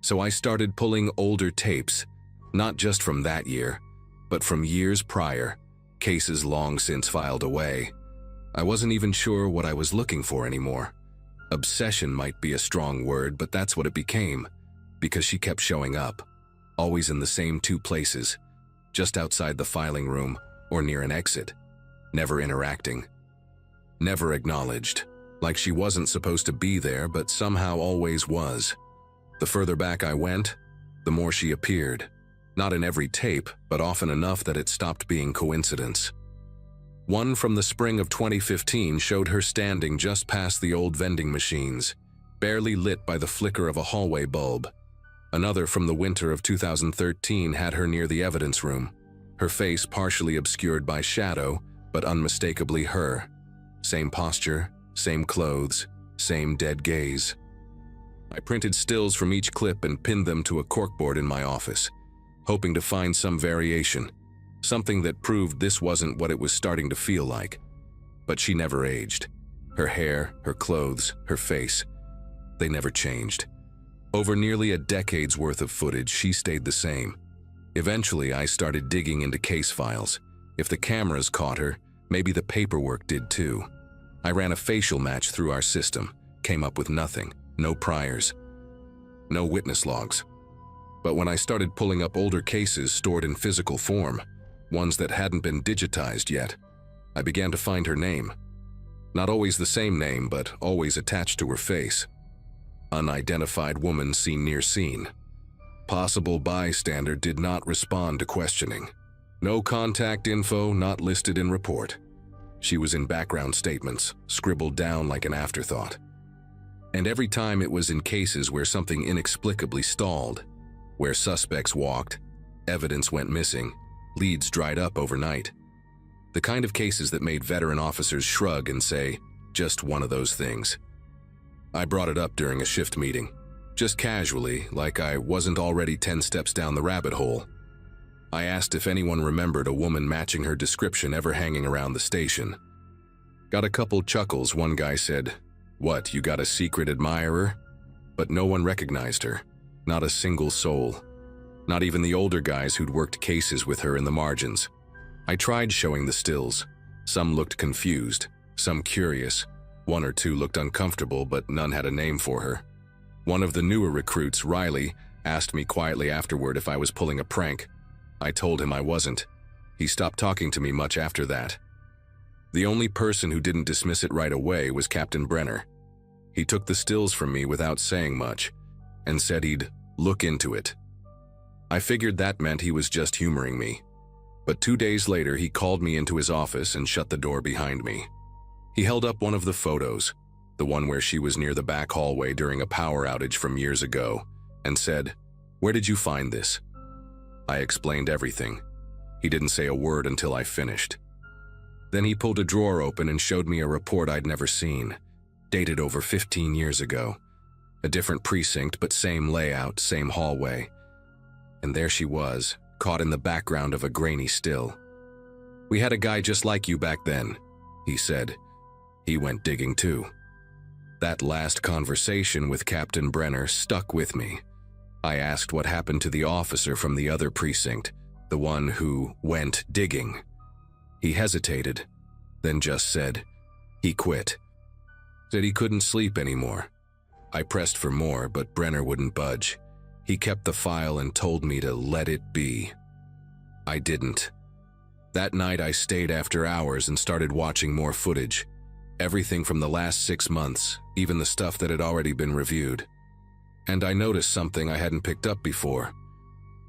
So I started pulling older tapes, not just from that year, but from years prior, cases long since filed away. I wasn't even sure what I was looking for anymore. Obsession might be a strong word, but that's what it became, because she kept showing up, always in the same 2 places, just outside the filing room or near an exit, never interacting, never acknowledged, like she wasn't supposed to be there but somehow always was. The further back I went, the more she appeared. Not in every tape, but often enough that it stopped being coincidence. One from the spring of 2015 showed her standing just past the old vending machines, barely lit by the flicker of a hallway bulb. Another from the winter of 2013 had her near the evidence room, her face partially obscured by shadow, but unmistakably her. Same posture, same clothes, same dead gaze. I printed stills from each clip and pinned them to a corkboard in my office, hoping to find some variation, something that proved this wasn't what it was starting to feel like. But she never aged. Her hair, her clothes, her face, they never changed. Over nearly a decade's worth of footage, she stayed the same. Eventually, I started digging into case files. If the cameras caught her, maybe the paperwork did too. I ran a facial match through our system, came up with nothing, no priors, no witness logs. But when I started pulling up older cases stored in physical form, ones that hadn't been digitized yet, I began to find her name. Not always the same name, but always attached to her face. Unidentified woman seen near scene. Possible bystander did not respond to questioning. No contact info not listed in report. She was in background statements, scribbled down like an afterthought. And every time it was in cases where something inexplicably stalled, where suspects walked, evidence went missing, leads dried up overnight. The kind of cases that made veteran officers shrug and say, just one of those things. I brought it up during a shift meeting, just casually, like I wasn't already 10 steps down the rabbit hole. I asked if anyone remembered a woman matching her description ever hanging around the station. Got a couple chuckles. One guy said, "What, you got a secret admirer?" But no one recognized her, not a single soul. Not even the older guys who'd worked cases with her in the margins. I tried showing the stills. Some looked confused, some curious. One or two looked uncomfortable, but none had a name for her. One of the newer recruits, Riley, asked me quietly afterward if I was pulling a prank. I told him I wasn't. He stopped talking to me much after that. The only person who didn't dismiss it right away was Captain Brenner. He took the stills from me without saying much, and said he'd look into it. I figured that meant he was just humoring me. But 2 days later, he called me into his office and shut the door behind me. He held up one of the photos, the one where she was near the back hallway during a power outage from years ago, and said, "Where did you find this?" I explained everything. He didn't say a word until I finished. Then he pulled a drawer open and showed me a report I'd never seen, dated over 15 years ago. A different precinct, but same layout, same hallway. And there she was, caught in the background of a grainy still. "We had a guy just like you back then," he said. He went digging too. That last conversation with Captain Brenner stuck with me. I asked what happened to the officer from the other precinct, the one who went digging. He hesitated, then just said, he quit. Said he couldn't sleep anymore. I pressed for more, but Brenner wouldn't budge. He kept the file and told me to let it be. I didn't. That night I stayed after hours and started watching more footage. Everything from the last 6 months, even the stuff that had already been reviewed. And I noticed something I hadn't picked up before.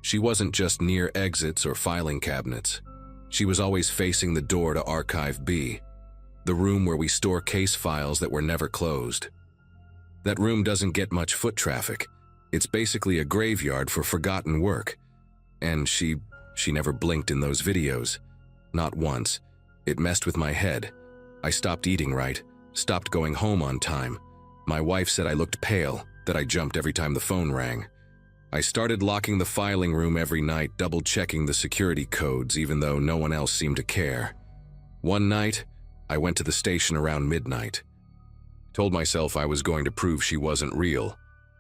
She wasn't just near exits or filing cabinets. She was always facing the door to Archive B, the room where we store case files that were never closed. That room doesn't get much foot traffic. It's basically a graveyard for forgotten work. And she never blinked in those videos. Not once. It messed with my head. I stopped eating right, stopped going home on time. My wife said I looked pale, that I jumped every time the phone rang. I started locking the filing room every night, double-checking the security codes even though no one else seemed to care. One night, I went to the station around midnight. Told myself I was going to prove she wasn't real,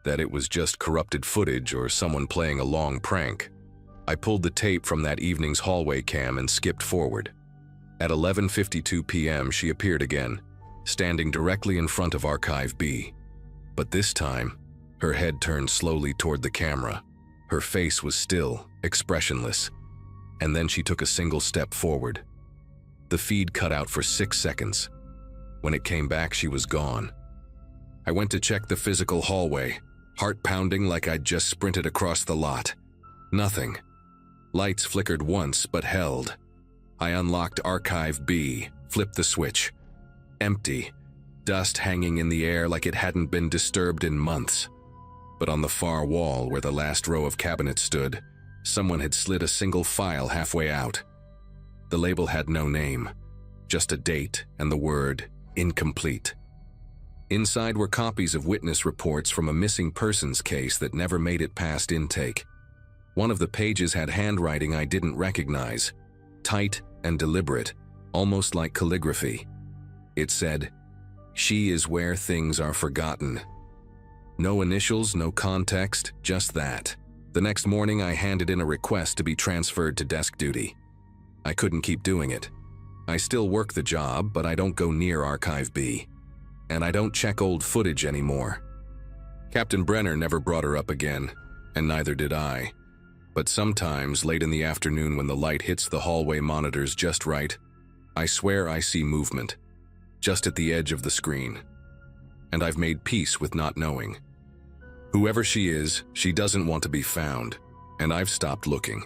that it was just corrupted footage or someone playing a long prank. I pulled the tape from that evening's hallway cam and skipped forward. At 11:52 p.m., she appeared again, standing directly in front of Archive B. But this time, her head turned slowly toward the camera. Her face was still, expressionless. And then she took a single step forward. The feed cut out for 6 seconds. When it came back, she was gone. I went to check the physical hallway, heart pounding like I'd just sprinted across the lot. Nothing. Lights flickered once, but held. I unlocked Archive B, flipped the switch. Empty. Dust hanging in the air like it hadn't been disturbed in months. But on the far wall, where the last row of cabinets stood, someone had slid a single file halfway out. The label had no name, just a date and the word incomplete. Inside were copies of witness reports from a missing persons case that never made it past intake. One of the pages had handwriting I didn't recognize, tight and deliberate, almost like calligraphy. It said, "She is where things are forgotten." No initials, no context, just that. The next morning, I handed in a request to be transferred to desk duty. I couldn't keep doing it. I still work the job, but I don't go near Archive B. And I don't check old footage anymore. Captain Brenner never brought her up again, and neither did I. But sometimes, late in the afternoon when the light hits the hallway monitors just right, I swear I see movement, just at the edge of the screen. And I've made peace with not knowing. Whoever she is, she doesn't want to be found, and I've stopped looking.